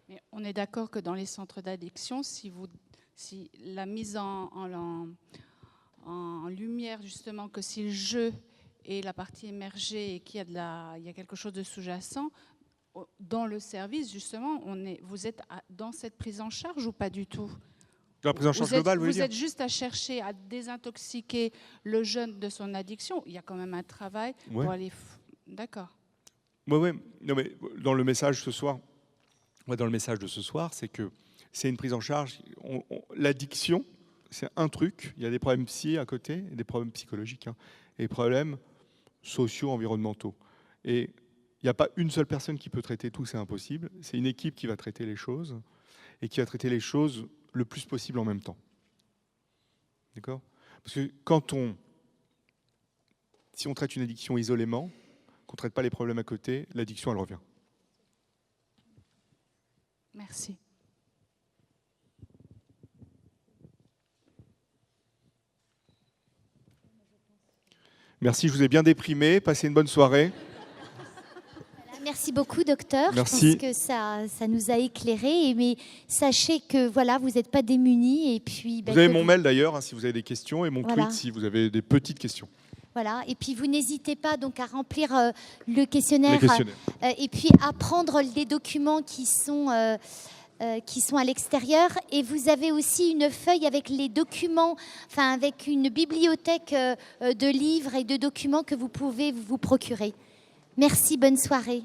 Mais on est d'accord que dans les centres d'addiction, si la mise en lumière justement que si le jeu est la partie émergée et qu'il y a quelque chose de sous-jacent, dans le service, justement, vous êtes dans cette prise en charge ou pas du tout? La prise en charge globale, vous êtes juste à chercher à désintoxiquer le jeune de son addiction. Il y a quand même un travail pour aller... D'accord. Oui. Non, mais dans le message ce soir, de ce soir, c'est que c'est une prise en charge. L'addiction, c'est un truc. Il y a des problèmes psy à côté, des problèmes psychologiques, et des problèmes sociaux, environnementaux. Et il n'y a pas une seule personne qui peut traiter tout, c'est impossible. C'est une équipe qui va traiter les choses et qui va traiter les choses le plus possible en même temps. D'accord ? Parce que si on traite une addiction isolément, qu'on ne traite pas les problèmes à côté, l'addiction, elle revient. Merci. Merci, je vous ai bien déprimé. Passez une bonne soirée. Merci beaucoup, docteur. Merci. Je pense que ça nous a éclairés. Mais sachez que vous n'êtes pas démunis. Et puis, vous avez mon mail d'ailleurs, si vous avez des questions, et mon tweet si vous avez des petites questions. Voilà. Et puis, vous n'hésitez pas donc à remplir le questionnaire. Et puis, à prendre les documents qui sont à l'extérieur. Et vous avez aussi une feuille avec les documents, avec une bibliothèque de livres et de documents que vous pouvez vous procurer. Merci, bonne soirée.